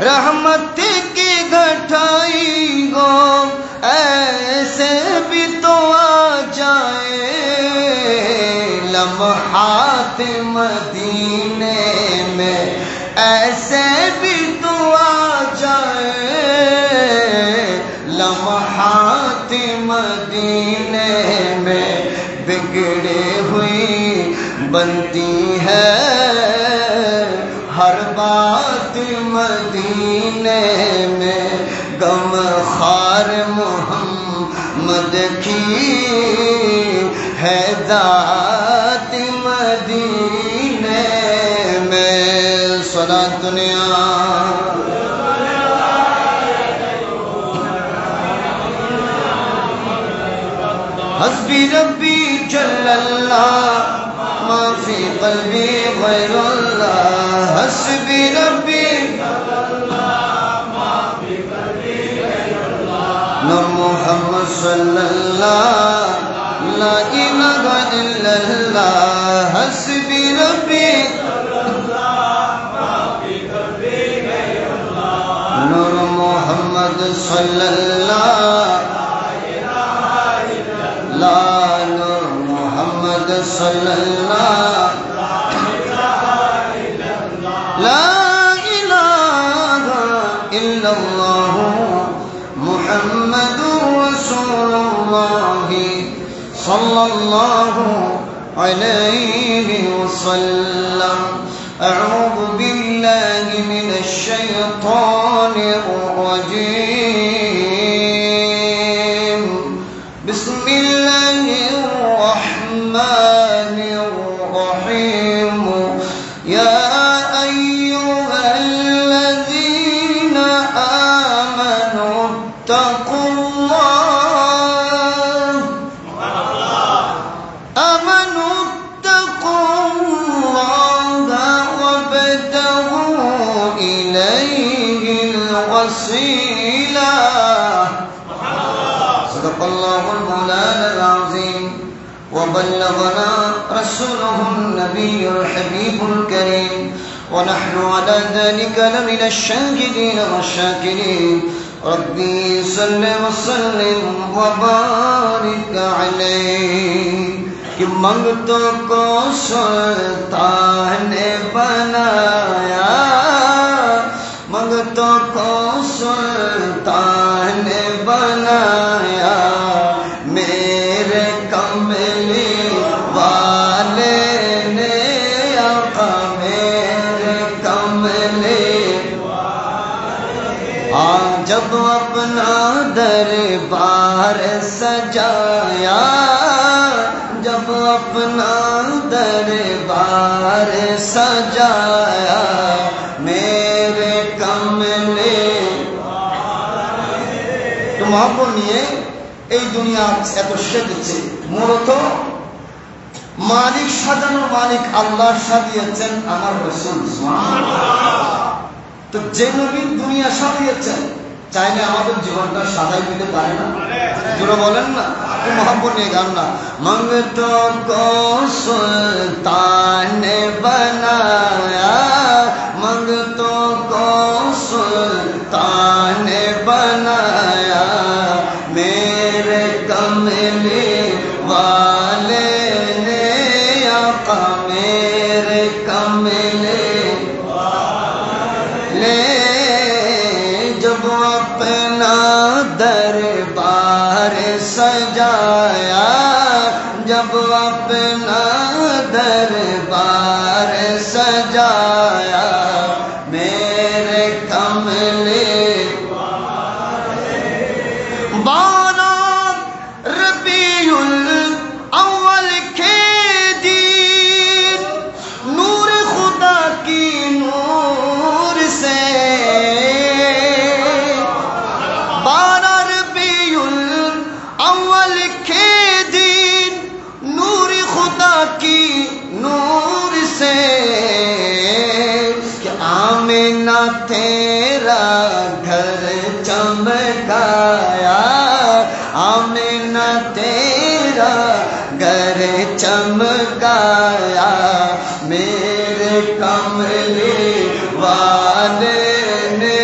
رحمت کی گٹھائی ہو ایسے بھی تو آ جائے لمحات مدینے میں، ایسے بھی تو آ جائے لمحات مدینے میں، بگڑے ہوئی بنتی ہے ہر بات مدینے میں، غم خار محمد کی ہے ذات مدینے میں۔ صلاۃ دنیا حسبی ربی جل اللہ ما فی قلبی غیر اللہ، حسبی ربی نور محمد صلی اللہ لا الہ الا اللہ، حسبی ربی نور محمد صلی اللہ لا نور محمد صلی اللہ لا الہ الا اللہ محمد رسول اللہ صلی اللہ علیہ وسلم۔ اعوذ باللہ من الشیطان الرجیم، بسم اللہ الرحمن الرحیم، یا ایہا الذین آمنوا اتقوا وسیلہ۔ صدق اللہ المولانا العظیم وبلغنا رسوله النبي الحبيب الكريم، ونحن على ذلك لمن الشاهدين والشاكرين۔ ربي صل وسلم وبارك عليه، کہ منگتوں کو سلطان نے بنایا، منگتوں کو سلطان نے بنایا، میرے کملی والے نے آقا میرے کملی جب اپنا دربار سجایا، جب اپنا دربار سجایا، میرے কমলে তোমাকে নিয়ে এই দুনিয়া এত সেজেছে, মূলত মালিক সাজানোর মালিক আল্লাহ সাজিয়েছেন আমার রাসূল সুবহানাল্লাহ। তো যে নবী দুনিয়া সাজিয়েছেন চাইলে আমাদের জীবনটা সাজাই দিতে পারে না? জোরে বলেন না, একটু মহব্বত নিয়ে গান না। মঙ্গতো কো সুলতান ने बनाया, मंगतो को सुल्तान ने बनाया, मेरे कमले वाले ने आका मेरे कमले ले जब अपना दरबार सजाया, जब अपना दरबार सजाया, मेरे कमले बारा रबीउल अव्वल के दिन नूर खुदा की नूर से, बारा रबीउल अव्वल के दिन नूर खुदा की नूर से, कि आमिना तेरा घर चमकाया, आमिना तेरा घर चमकाया, मेरे कमले वाले ने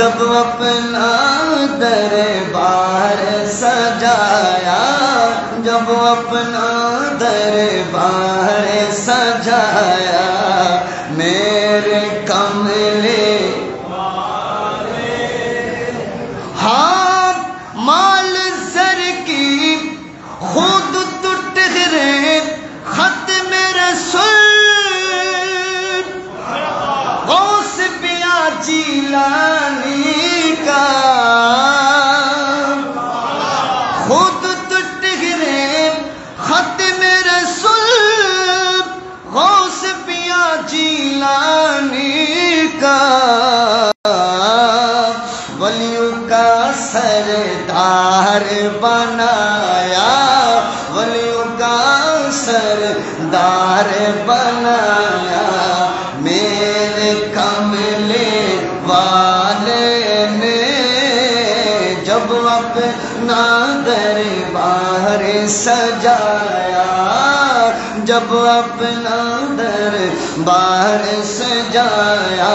जब अपना दरबार सजाया, जब अपना दरबार सजाया, मेरे कमले हाँ माल सर की खुद तो टहरे खत मेरे सुर गौस पिया जीलानी का, खुद तो टहरे खत मेरे सुर गौस पिया जीलानी का, वलियों का सरदार बनाया, वलियों का सरदार बनाया, मेरे कमले वाले ने जब अपना दरबार सजाया, जब अपना दरबार सजाया,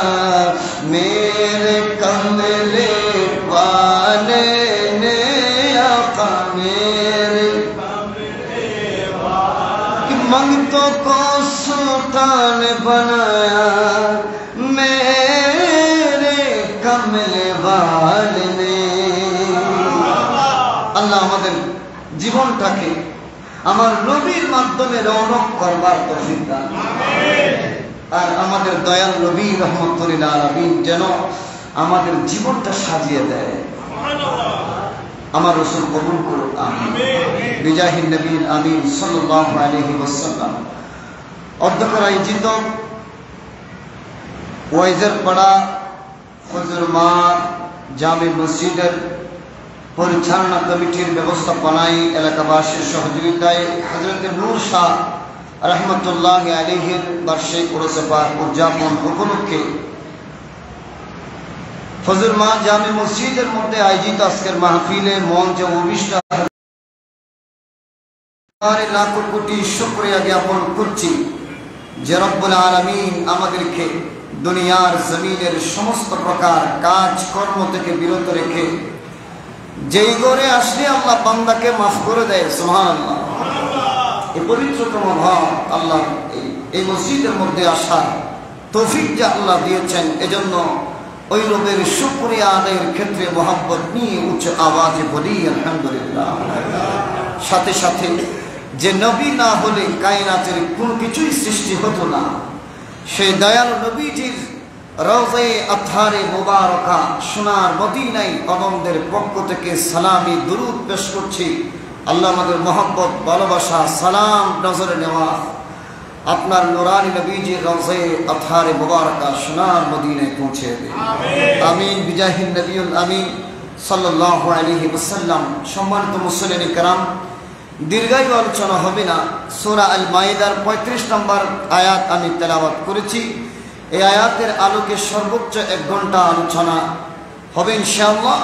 मेरे कमले वाले ने आका मेरे मंगतों को सुल्तान बनाया, मेरे कमले वाले ने। আল্লাহ আমাদের জীবনটাকে আমার নবীর মাধ্যমে রৌনক করবার তৌফিক দান, আর আমাদের দয়াল নবী রহমতুল্লাহ আলামিন যেন আমাদের জীবনটা সাজিয়ে দেয়। আমার রাসূল কবুল করুন, আমিন। বিজাহিন নবীল আমিন সাল্লাল্লাহু আলাইহি ওয়াসাল্লাম। অধ্যক্ষ আয়োজিত ওয়াইজের পাড়া ফজর মা জামে মসজিদের পরিচালনা কমিটির ব্যবস্থাপনায় এলাকাবাসীর সহযোগিতায় হযরত নূর শাহ রহমতুল্লাহ আলাইহির বার্ষিক উরুস পাক উদযাপন উপলক্ষে ফজর মা জামে মসজিদের মধ্যে আয়োজিত আজকের মাহফিলে মঞ্চে উপবিষ্ট লাখো কোটি শুকরিয়া জ্ঞাপন করছি যে রব্বুল আলামিন আমাদেরকে দুনিয়ার জমিনের সমস্ত প্রকার কাজ কর্ম থেকে বিরত রেখে যেই ঘরে আসলে আল্লাহ বান্দাকে মাফ করে দেয়, সুবহানাল্লাহ। এই পবিত্রতম ভাব আল্লাহ এই মসজিদের মধ্যে আসার তৌফিক যে আল্লাহ দিয়েছেন, এজন্য ওই রবের শুকরিয়া আদায়ের ক্ষেত্রে মহব্বত নিয়ে উচ্চ আওয়াজে বলি আলহামদুলিল্লাহ। সাথে সাথে যে নবী না হলে কায়নাতের কোন কিছুই সৃষ্টি হতো না, সেই দয়ালু নবীজির রওজায়ে আতহারে মুবারকা সোনার মদিনায় অবমদের পক্ষ থেকে সালামি দুরুদ পেশ করছি। আল্লাহ আমাদের মহব্বত ভালোবাসা সালাম নজরে নেওয়া আপনার নুরানি নবীজির রওজায়ে আতহারে মুবারকা সোনার মদিনায় পৌঁছে দেবে, আমিন। বিজাহিন নবিয়ুল আমিন সাল্লাল্লাহু আলাইহি ওয়াসাল্লাম। সম্মানিত মুসলিম کرام, দীর্ঘায়ু আলোচনা হবে না। সূরা আল মাইদার 35 নম্বর আয়াত আমি তেলাওয়াত করেছি। এই আয়াতের আলোকে সর্বোচ্চ 1 ঘন্টা আলোচনা হবে ইনশাআল্লাহ।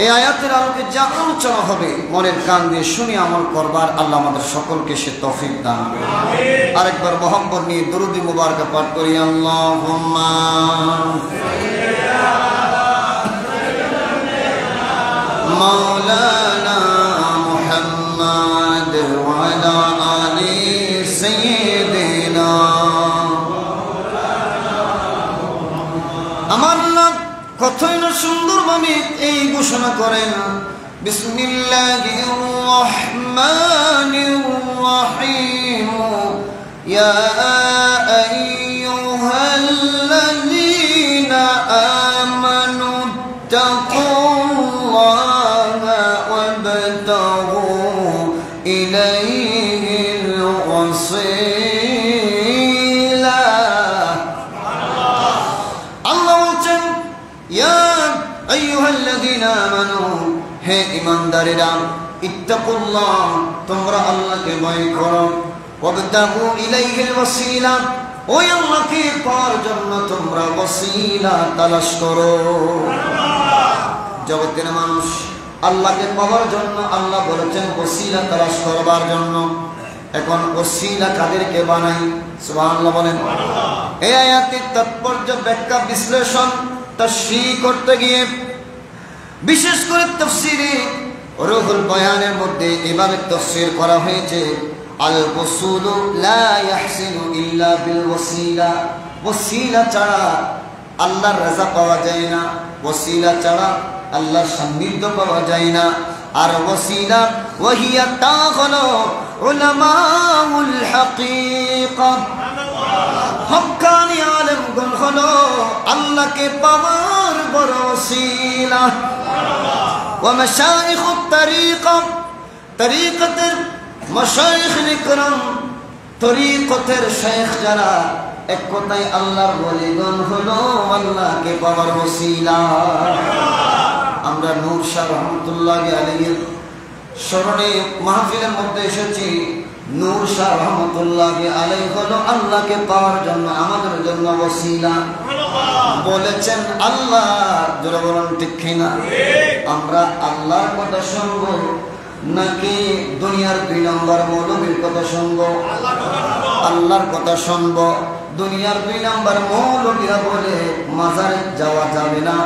এই আয়াতের আলোকে যা আলোচনা হবে মনের কান দিয়ে শুনে আমল করবার আল্লাহ আমাদের সকলকে সে তৌফিক দান করুন। আরেকবার মুহাম্মদ নিয়ে দরুদ মুবারক পাঠ করি। আল্লাহুম্মা মাওলানা মুহাম্মদ ওয়া আলা আলি সাইয়্যিদিনা। আমার নাম কতই না সুন্দরভাবে এই ঘোষণা করেন, বিসমিল্লাহির রহমানির রহিম, ইয়া আইয়ুহাল্লাযীনা আমানু তাকুল্লাহা ওয়াবতাগু ইলাইহিল ওয়াসিলা। আল্লাহ বলছেন, ইয়া আইয়ুহাল্লাযীনা আমানু, হে ঈমানদারেরা, ইত্তাকুল্লাহ, তোমরা আল্লাহকে ভয় করো, ওয়াবতাগু ইলাইহিল ওয়াসিলা, ওই আল্লাহকে পাওয়ার জন্য তোমরা ওয়াসিলা তালাশ করো। জগতের মানুষ আল্লাহকে পাওয়ার জন্য আল্লাহ বলেছেন ওয়াসিলা তালাশ করবার জন্য। এখন ওয়াসিলা কাদেরকে বানাই? সুবহানাল্লাহ বলেন। এই আয়াতের তাৎপর্য ব্যাখ্যা বিশ্লেষণ তাশরীহ করতে গিয়ে বিশেষ করে তাফসীরে রুহুল বয়ানের মধ্যে এভাবে তাফসীর করা হয়েছে, আল ওসুলু লা ইয়াহসিনু ইল্লা বিল ওয়াসিলা। ওসিলা ছাড়া আল্লাহর রাজা পাওয়া যায় না, ওসিলা ছাড়া আল্লাহর সান্নিধ্য পাওয়া যায় না। আর ওসিলা ওয়াহিয়া তা হলো উলামাউল হাকীকা, হক্কানি আলেমগণ হলো আল্লাহকে পাওয়ার বড় ওসিলা। ওয়া মাশায়েখুত তরিকা, তরিকতের মাশায়েখ ইকরাম, তরিকতের শেখ যারা, এক কথায় আল্লাহর ওলিগণ হলো আল্লাহকে পাওয়ার ওসিলা। আমরা নূর শাহ রহমতুল্লাহি আলাইহির স্মরণে মাহফিলের মধ্যে এসেছি। নূর শাহ রহমতুল্লাহি আলাইহি হলো আল্লাহকে পাওয়ার জন্য আমাদের জন্য ওসিলা। বলেছেন আল্লাহ, জোরে বলুন ঠিক কিনা? আমরা আল্লাহর কথা শুনবো নাকি দুনিয়ার 2 নম্বর মৌলবীর কথা শুনবো? আল্লাহর কথা শুনবো। দুনিয়ার 2 নম্বর মৌলবীরা বলে মাজারে যাওয়া যাবে না,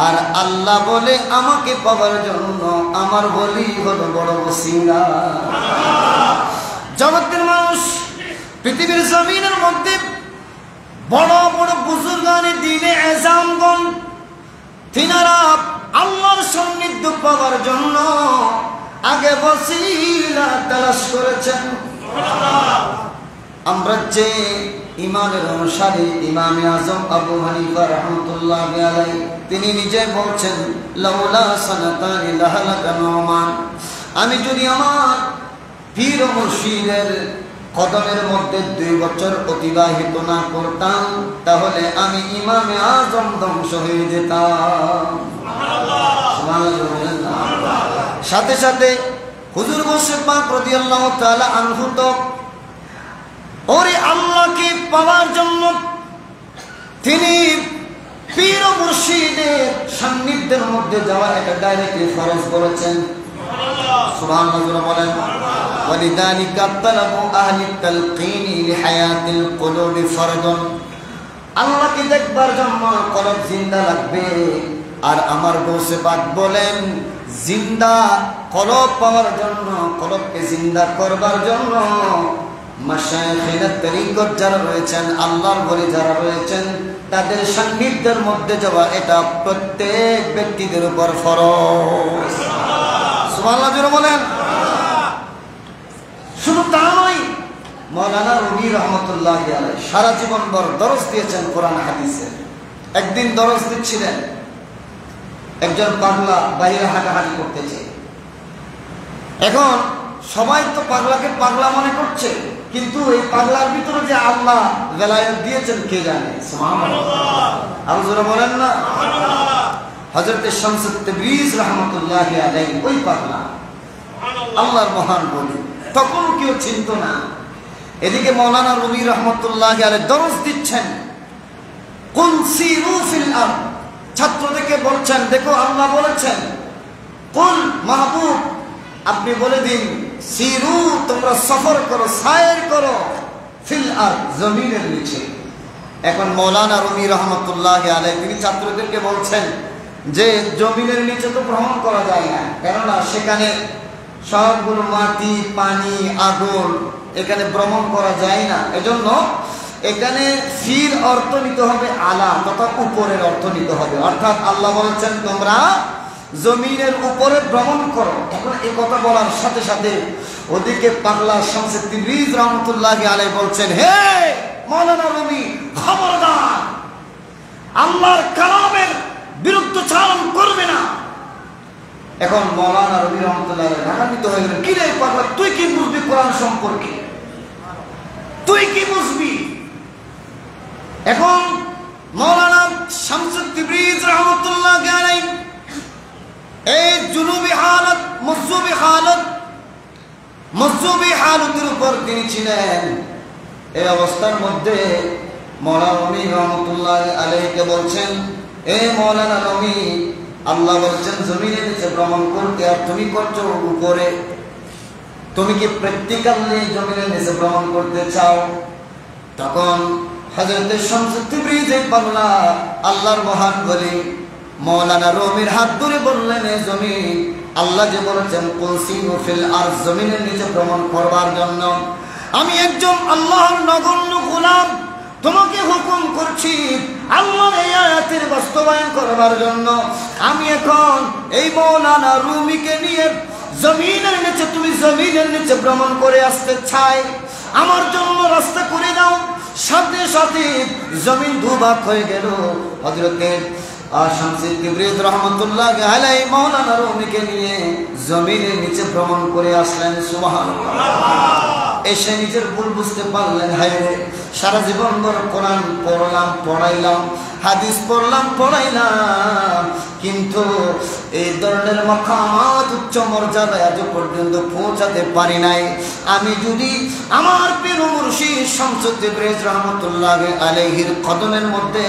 আর আল্লাহ বলে আমাকে পাওয়ার জন্য আমার বলি হলো বড় ওসিলা। জগতের মানুষ, পৃথিবীর জমিনের মধ্যে বড় বড় বুজুর্গানে দ্বীনে এজামগণ, তিনারা আল্লাহর সান্নিধ্য পাওয়ার জন্য আগে ওসিলা তালাশ করেছেন। আমরা যে ইমামের অনুসারী ইমামে আজম আবু হানিফা রাহমাতুল্লাহি আলাইহি, তিনি নিজে বলছেন লাউলা সানাতানি লাহালাকা নুমান, আমি যদি আমার পীর ও মুর্শিদের কদমের মধ্যে 2 বছর অতিবাহিত না করতাম তাহলে আমি ইমামে আজম ধ্বংস হয়ে যেতাম। সুবহানাল্লাহ। সাথে সাথে হুজুর গোসে পাক রাদিয়াল্লাহু তাআলা আনহু তো ওরে আল্লাহকে পাওয়ার জন্য তিনি পীর ও মুর্শিদের সান্নিধ্যের মধ্যে যাওয়া এটা ডাইরেক্টলি ফরজ করেছেন। সুবহানাল্লাহ বলেন। ওয়ালিদালিকা তালাবু আহলি তালকিন লিহায়াতিল কুলুবি ফরদুন, আল্লাহকে দেখবার জন্য কলব জিন্দা লাগবে। আর আমার গোসে পাক বলেন জিন্দা কলব পাওয়ার জন্য, কলবকে জিন্দা করবার জন্য মাশায়েখে তরিকত যারা রয়েছেন, আল্লাহর ওলি যারা রয়েছেন, তাদের সান্নিধ্যের মধ্যে যাওয়া এটা প্রত্যেক ব্যক্তিদের উপর ফরজ। সুবহানাল্লাহ জোরে বলেন। শুধু তা নয়, মাওলানা রুমি রহমতুল্লাহি আলাইহি সারা জীবন ভর দরস দিয়েছেন কোরআন হাদিসে। একদিন দরস দিচ্ছিলেন, একজন পাগলা বাইরে হাঁটাহাঁটি করতেছে। এখন সবাই তো পাগলাকে পাগলা মনে করছে, কিন্তু এই পাগলার ভিতরে যে আল্লাহ বেলায়েত দিয়েছেন কে জানে। সুবহানাল্লাহ। আল্লাহ বলেন না। হযরত শামসুত তাবরিজ রাহমাতুল্লাহি আলাইহি ওই পাগলা, আল্লাহর মহান বলি, তখন কেউ চিনত না। এদিকে মাওলানা রুমি রহমতুল্লাহি আলাইহি দরস দিচ্ছেন, কুল সিরু ফিল আরদ, ছাত্রদেরকে বলছেন দেখো আল্লাহ বলেছেন, কুল মাহবুব আপনি বলে দিন, সিরু তোমরা সফর করো, সায়ের করো, ফিল আরদ জমিনের নিচে। এখন মাওলানা রুমি রহমতুল্লাহি আলাইহি তিনি ছাত্রদেরকে বলছেন যে জমিনের নিচে তো ভ্রমণ করা যায় না, কেননা সেখানে সবগুলো মাটি, পানি, আগুন, এখানে ভ্রমণ করা যায় না। এজন্য এখানে ফির অর্থ নিতে হবে আলা, তথা উপরের অর্থ নিতে হবে। অর্থাৎ আল্লাহ বলছেন তোমরা জমিনের উপরে ভ্রমণ করো। এখন এই কথা বলার সাথে সাথে ওদিকে পাগলা শামসুত তাবরিজ রাহমাতুল্লাহি আলাইহি বলছেন, হে মাওলানা রুমি, খবরদার আল্লাহর কালামের বিরুদ্ধচারণ করবে না। এখন মাওলানা রুমি রহমতুল্লাহি আলাইহি রাগান্বিত হয়ে গেলেন, কি রে পাগলা, তুই কি বুঝবি কোরআন সম্পর্কে, তুই কি বুঝবি? এখন মাওলানা শামসুত তাবরিজ রাহমাতুল্লাহি আলাইহি এই জুনুবি হালত, মজজুবি হালতের উপর তিনি ছিলেন। এই অবস্থার মধ্যে মাওলানা রুমি রহমতুল্লাহি আলাইহিকে বলছেন, এ মাওলানা রুমি, আল্লাহ বলছেন জমিনের নিচে ভ্রমণ করতে, আর তুমি করছো উপরে। তুমি কি প্র্যাকটিক্যালি জমিনের নিচে ভ্রমণ করতে চাও? তখন হযরত শামস তিবরিজি বাংলা আল্লাহর মহান বলি মাওলানা রুমির হাত ধরে বললেন, এ জমিন, আল্লাহ যে বলেছেন কুল সিরু ফিল আরদ, জমিনের নিচে ভ্রমণ করবার জন্য আমি একজন আল্লাহর নগণ্য গোলাম তোমাকে হুকুম করছি আল্লাহর এই আয়াতের বাস্তবায়ন করবার জন্য। আমি এখন এই মাওলানা রুমিকে নিয়ে জমিনের নিচে, তুমি জমিনের নিচে ভ্রমণ করে আসতে চাই, আমার জন্য রাস্তা করে দাও। সাথে সাথে জমিন দুভাগ হয়ে গেল। হযরতে শামস তিবরিজ রহমাতুল্লাহ আলাইহি মাওলানা রুমিকে নিয়ে জমিনের নিচে ভ্রমণ করে আসলেন। সুবহানাল্লাহ। এসে নিজের ভুল বুঝতে পারলেন, হায় রে, সারা জীবন ধরে কোরআন পড়লাম, পড়াইলাম, হাদিস পড়লাম, পড়াইলাম, কিন্তু এই ধরনের মাকামাত উচ্চ মর্যাদায় আজ পর্যন্ত পৌঁছাতে পারি নাই। আমি যদি আমার পীর মুর্শিদ শামস তিবরিজ রহমাতুল্লাহ আলাইহির কদমের মধ্যে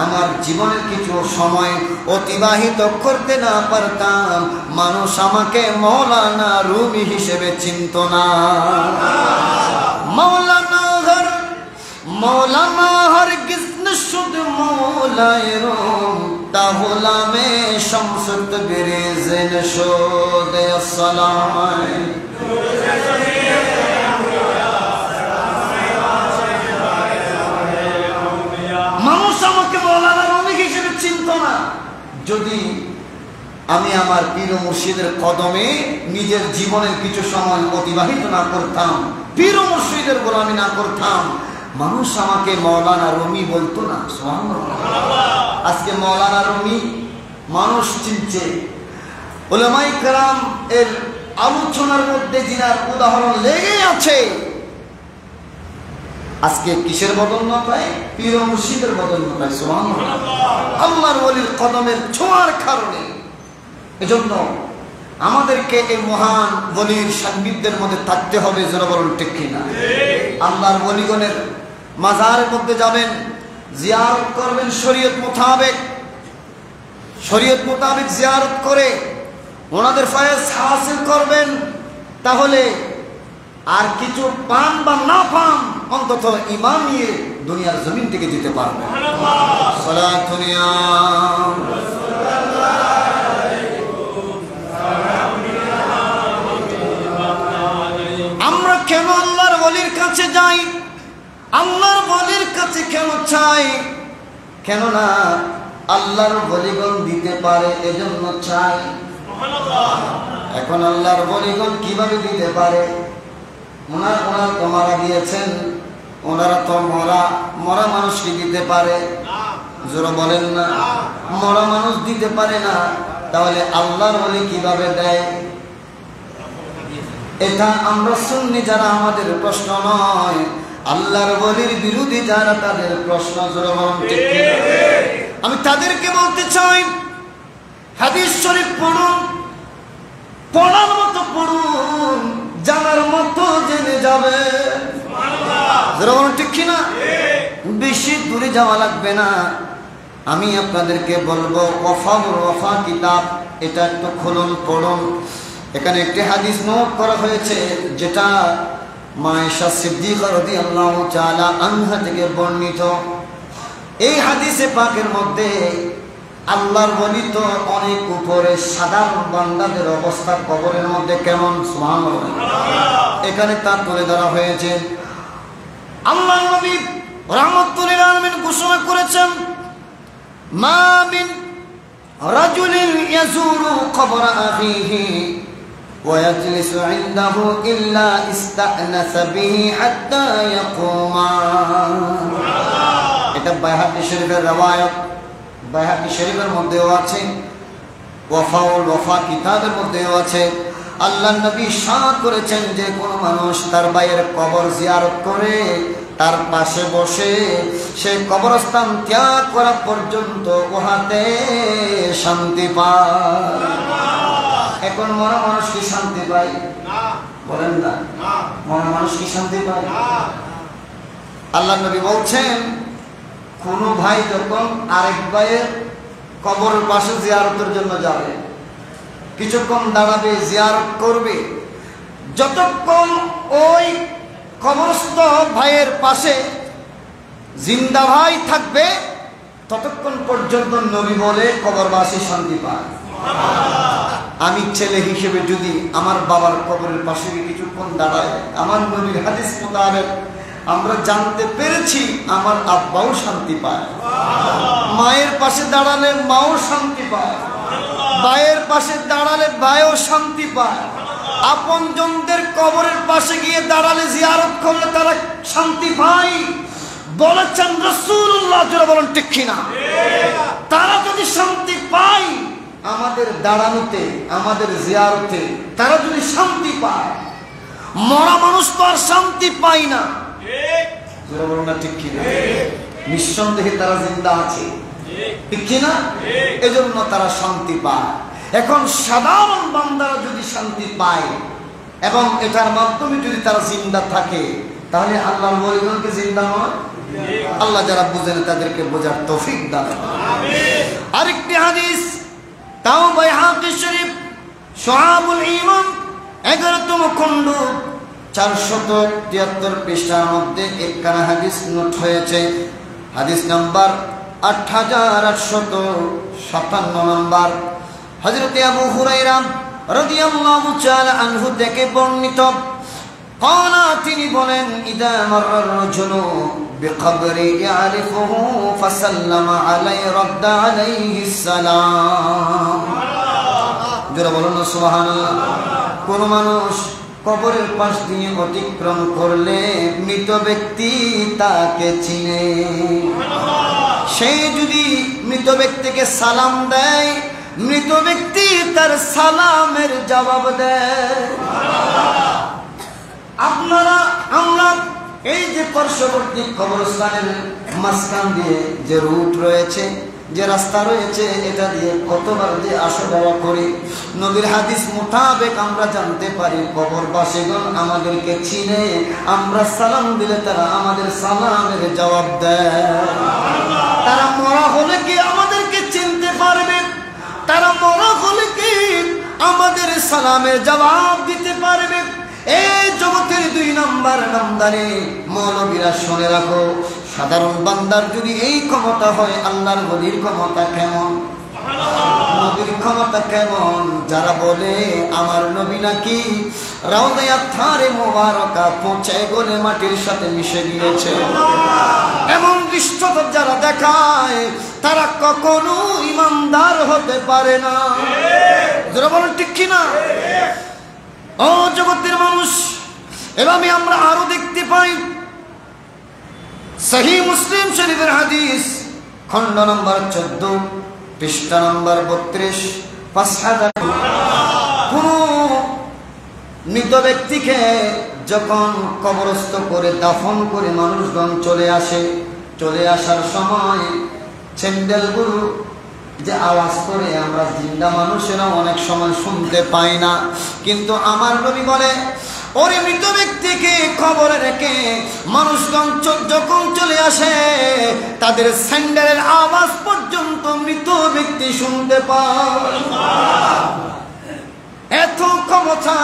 আমার জীবনের কিছু সময় অতিবাহিত করতে না পারতাম, মানুষ আমাকে মাওলানা রুমি হিসেবে চিনত না। মৌলানা হরগিজ নশুদ মৌলায়ে রুম তাহলামে শামস তিবরিজ নশুদ। আসসালামু আলাইকুম। মানুষ আমাকে মাওলানা রুমি হিসেবে চিনত না যদি আমি আমার পীর মুর্শিদের কদমে নিজের জীবনের কিছু সময় অতিবাহিত না করতাম, পীর মুর্শিদের গোলামি না করতাম, মানুষ আমাকে মাওলানা রুমি বলতো না। সুবহানাল্লাহ। আজকে মাওলানা রুমি মানুষ চিনছে। উলামায়ে কেরাম এর আলোচনার মধ্যে জিনার উদাহরণ লেগেই আছে। আজকে কিসের বদৌলত হয়? পীর মুর্শিদের বদৌলত হয়। সুবহানাল্লাহ। আল্লাহর ওলির কদমের ছোঁয়ার কারণে। এজন্য আমাদেরকে এই মহান ওলির সান্নিধ্যের মধ্যে থাকতে হবে। যারা বলেন ঠিক কিনা? আল্লাহর ওলিগণের মাজারের মধ্যে যাবেন, জিয়ারত করবেন শরীয়ত মোতাবেক, শরীয়ত মোতাবেক জিয়ারত করে ওনাদের ফয়েজ হাসিল করবেন। তাহলে আর কিছু পান বা না পান, অন্তত ঈমান নিয়ে দুনিয়ার জমিন থেকে যেতে পারবেন। সালাতুন ইয়া আমরা কেন আল্লাহর ওলির কাছে যাই? আল্লাহর ওলির কাছে কেন চাই? কেননা আল্লাহর ওলিগণ দিতে পারে, এজন্য চাই। এখন আল্লাহর ওলিগণ কিভাবে দিতে পারে? ওনারা তো মারা গিয়েছেন, ওনারা তো মরা মানুষকে দিতে পারে। জোরে বলেন না, মরা মানুষ দিতে পারে না, তাহলে আল্লাহর ওলি কিভাবে দেয়? এটা আমরা সুন্নি যারা, আমাদের প্রশ্ন নয়, আল্লাহর ওলির বিরোধী যারা, তাদের প্রশ্ন। জোরে বলেন ঠিক কিনা? আমি তাদেরকে বলতে চাই, হাদিস শরীফ পড়ুন, পড়ার মতো পড়ুন, জানার মতো জেনে যাবে। জোরে বলেন ঠিক কিনা? বেশি দূরে যাওয়া লাগবে না। আমি আপনাদেরকে বলবো, ওয়াফা কিতাব, এটা একটু খুলুন, পড়ুন। এখানে একটি হাদিস নোট করা হয়েছে, যেটা মা আয়েশা সিদ্দিকা রাদিয়াল্লাহু তাআলা আনহা থেকে বর্ণিত। এই হাদিসে পাকের মধ্যে আল্লাহর ওলি তো অনেক উপরে, সাধারণ বান্দাদের অবস্থা কবরের মধ্যে কেমন, সুবহানাল্লাহ, এখানে তা তুলে ধরা হয়েছে। আল্লাহর নবী রাহমাতুল লিল আলামিন ঘোষণা করেছেন, মা মিন রাজুলিন ইয়াজুরু কবরা আখিহি ওয়া ইয়াজলিসু ইনদাহু ইল্লা ইস্তা'নাসা বিহি হাত্তা ইয়াকুমা। এটা বাইহাকি শরীফের রওয়ায়াত, বাইহাকি শরীফের মধ্যেও আছে, ওয়াফা কিতাবের মধ্যেও আছে। আল্লাহর নবী ইরশাদ করেছেন যে কোন মানুষ তার ভাইয়ের কবর জিয়ারত করে, তার পাশে বসে সে কবরস্থান ত্যাগ করা পর্যন্ত উহাতে শান্তি পায়। এখন মরা মানুষ কি শান্তি পায়? বলেন না, মরা মানুষ কি শান্তি পায়? আল্লাহর নবী বলছেন, কোন ভাই যখন আরেক ভাইয়ের কবরের পাশে জিয়ারতের জন্য যাবে, কিছুক্ষণ দাঁড়াবে, জিয়ারত করবে, যতক্ষণ ওই কবরস্থ ভাইয়ের পাশে জিন্দা ভাই থাকবে ততক্ষণ পর্যন্ত নবী বলে কবরবাসী শান্তি পায়। আমি ছেলে হিসেবে যদি আমার বাবার কবরের পাশে কিছুক্ষণ দাঁড়ায়, আমার নবীর হাদিস মোতাবেক আমরা জানতে পেরেছি আমার আব্বাও শান্তি পায়, মায়ের পাশে দাঁড়ালে মাও শান্তি পায়, ভাইয়ের পাশে দাঁড়ালে ভাইও শান্তি পায়, আপনজনদের কবরের পাশে গিয়ে দাঁড়ালে জিয়ারত করলে তারা শান্তি পায় বলেছেন রাসূলুল্লাহ। যারা বলেন ঠিক কিনা? তারা যদি শান্তি পায় আমাদের দাঁড়ানোতে, আমাদের জিয়ারতে, তারা যদি শান্তি পায়, মরা মানুষ তো আর শান্তি পায় না। যারা বলেন না ঠিক কিনা? নিঃসন্দেহে তারা জিন্দা আছে, ঠিক কিনা? এজন্য তারা শান্তি পায়। এখন সাধারণ বান্দারা যদি শান্তি পায় এবং এটার মাধ্যমে যদি তারা জিন্দা থাকে, তাহলে আল্লাহর ওলিগণকে জিন্দা নয়? আল্লাহ যারা বুঝেন তাদেরকে বোঝার তৌফিক দান করুন। আরেকটি হাদিস তাও বাইহাকি শরীফ শুআবুল ঈমান 11তম খণ্ড 473 পৃষ্ঠার মধ্যে একখানা হাদিস নোট হয়েছে। হাদিস নাম্বার 8857 নম্বর। হযরত আবু হুরায়রা রাদিয়াল্লাহু তাআলা আনহু থেকে বর্ণিত, قال তিনি বলেন ইদা মাররা রাজুলু বিকবরি ইয়ারিফুহু ফাসাল্লামা আলাইহি রাদ্দা আলাইহি সালাম। যারা বলেন না সুবহানাল্লাহ। কোন মানুষ কবরের পাশ দিয়ে অতিক্রম করলে মৃত ব্যক্তি তাকে চিনে, সে যদি মৃত ব্যক্তিকে সালাম দেয়, মৃত ব্যক্তি তার সালামের জবাব দেয়। আমরা এই যে পার্শ্ববর্তী কবরস্থানের মাঝখান দিয়ে যে রুট রয়েছে, যে রাস্তা রয়েছে, এটা দিয়ে কতবার যে আসা যাওয়া করি, নবীর হাদিস মোতাবেক আমরা জানতে পারি কবরবাসীগণ আমাদেরকে চিনে। আমরা সালাম দিলে তারা আমাদের সালামের জবাব দেয়। তারা মরা হলে কি আমাদেরকে চিনতে পারবে? তারা মরা হলে কি আমাদের সালামের জবাব দিতে পারবে? এই জগতের 2 নম্বর নামদারি মৌলবীরা শুনে রাখো, সাধারণ বান্দার যদি এই ক্ষমতা হয়, আল্লাহর ওলির ক্ষমতা কেমন, নবীর ক্ষমতা কেমন? যারা বলে আমার নবী নাকি রাউদায়ে আত্হারে মোবারকা পৌঁছে গলে মাটির সাথে মিশে গিয়েছে, এমন দৃশ্যতা যারা দেখায় তারা কখনো ইমানদার হতে পারে না। যারা বলেন ঠিক কিনা? ও জগতের মানুষ, এভাবে আমরা আরো দেখতে পাই সহিহ মুসলিম শরীফের হাদিস খণ্ড নম্বর 14 পৃষ্ঠা নম্বর 32। 5000 কোন মৃত ব্যক্তিকে যখন কবরস্থ করে দাফন করে মানুষগণ চলে আসার সময় স্যান্ডেলগুলো যে আওয়াজ করে আমরা জিন্দা মানুষেরা অনেক সময় শুনতে পাই না, কিন্তু আমার নবী বলে ওরে মৃত ব্যক্তিকে কবরে রেখে মানুষগণ যখন চলে আসে তাদের স্যান্ডেলের আওয়াজ পর্যন্ত মৃত ব্যক্তি শুনতে পায়। এত ক্ষমতা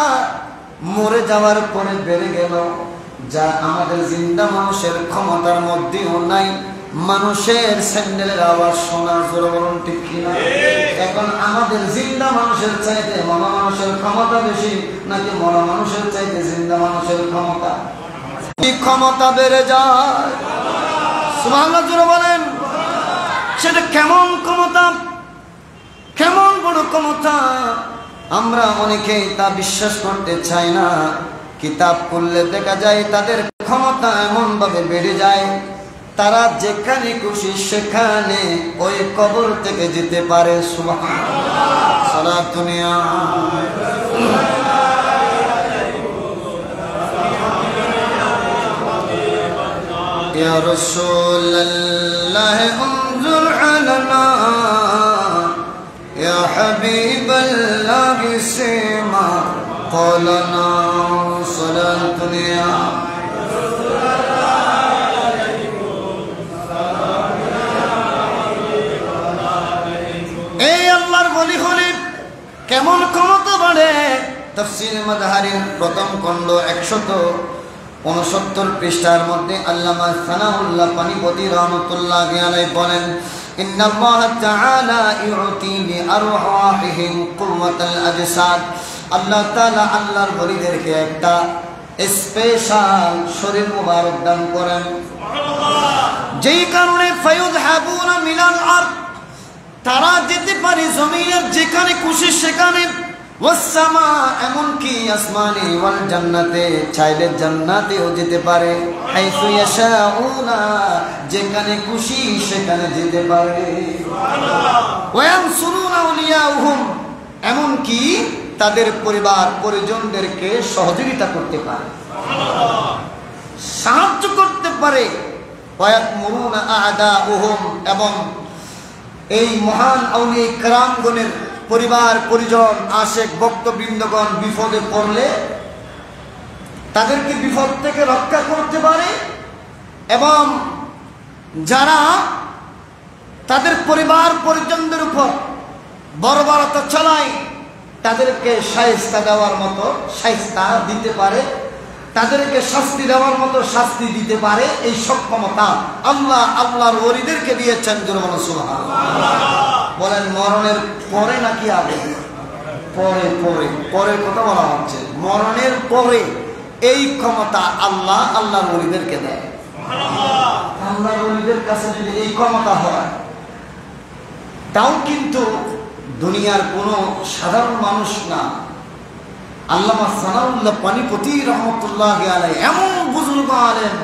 মরে যাওয়ার পরে বেড়ে গেল, যা আমাদের জিন্দা মানুষের ক্ষমতার মধ্যেও নাই। মানুষের স্যান্ডেলের আওয়াজ শোনা, জোরে বলুন ঠিক কিনা? এখন আমাদের জিন্দা মানুষের চাইতে মরা মানুষের ক্ষমতা বেশি, নাকি মরা মানুষের চাইতে জিন্দা মানুষের ক্ষমতা? ক্ষমতা বেড়ে যায়। সুবহানাল্লাহ, জোরে বলেন। সেটা কেমন ক্ষমতা, কেমন বড় ক্ষমতা? আমরা অনেকেই তা বিশ্বাস করতে চাই না। কিতাব পড়লে দেখা যায় তাদের ক্ষমতা এমন ভাবে বেড়ে যায়, তারা যেখানে খুশি সেখানে ওই কবর থেকে যেতে পারে। সুবহানাল্লাহ। সালাত দুনিয়া ইয়া রাসূলুল্লাহ উনজুর আলানা ইয়া হাবিবাল্লাহ সিমা ক্বালানা সালাত দুনিয়া। কেমন ক্ষমতা বাড়ে? তাফসীর মাযহারির প্রথম খণ্ড 69 পৃষ্ঠার মধ্যে আল্লামা সানাউল্লাহ পানিপতি রহমাতুল্লাহি আলাইহি বলেন, ইন্নাল্লাহ তাআলা ইউতি লিআরওয়াহিহিম কুওয়াতাল আজসাদ। আল্লাহ তাআলা আল্লাহর ওলিদেরকে একটা স্পেশাল শরীর মুবারক দান করেন, যেই কারণে ফায়ুযহাবুনা মিনাল আরদ, তারা যেতে পারে জমিনের যেখানে খুশি সেখানে, ওয়াসসামা, এমনকি আসমানে, ওয়াল জান্নাতে, চাইলে জান্নাতেও যেতে পারে, হাইসু ইয়াশাউনা, যেখানে খুশি সেখানে যেতে পারে, ওয়া ইয়ানসুরুনা আউলিয়াহুম, এমনকি তাদের পরিবার পরিজনদেরকে সহযোগিতা করতে পারে, সাহায্য করতে পারে, ওয়া ইয়াকমুরুনা আ'দাউহুম, এবং এই মহান আউলিয়া কেরামগণের পরিবার পরিজন আশেক ভক্তবৃন্দগণ বিপদে পড়লে তাদেরকে বিপদ থেকে রক্ষা করতে পারে, এবং যারা তাদের পরিবার পরিজনদের উপর বর্বরতা চালায় তাদেরকে শায়েস্তা দেওয়ার মতো শায়েস্তা দিতে পারে, তাদেরকে শাস্তি দেওয়ার মতো শাস্তি দিতে পারে, এই সক্ষমতা আল্লাহ আল্লাহর ওলিদেরকে দিয়েছেন। সুবহানাল্লাহ। বলেন মরণের পরে নাকি আগে? পরে। পরে পরে কথা বলা হচ্ছে, মরণের পরে এই ক্ষমতা আল্লাহ আল্লাহর ওলিদেরকে দেয়। আল্লাহর ওলিদের কাছে যদি এই ক্ষমতা হয়, তাও কিন্তু দুনিয়ার কোনো সাধারণ মানুষ না, আল্লামা সানাউল্লাহ পানিপতি রহমতুল্লাহি আলাইহি এমন বুজুর্গ আলেম,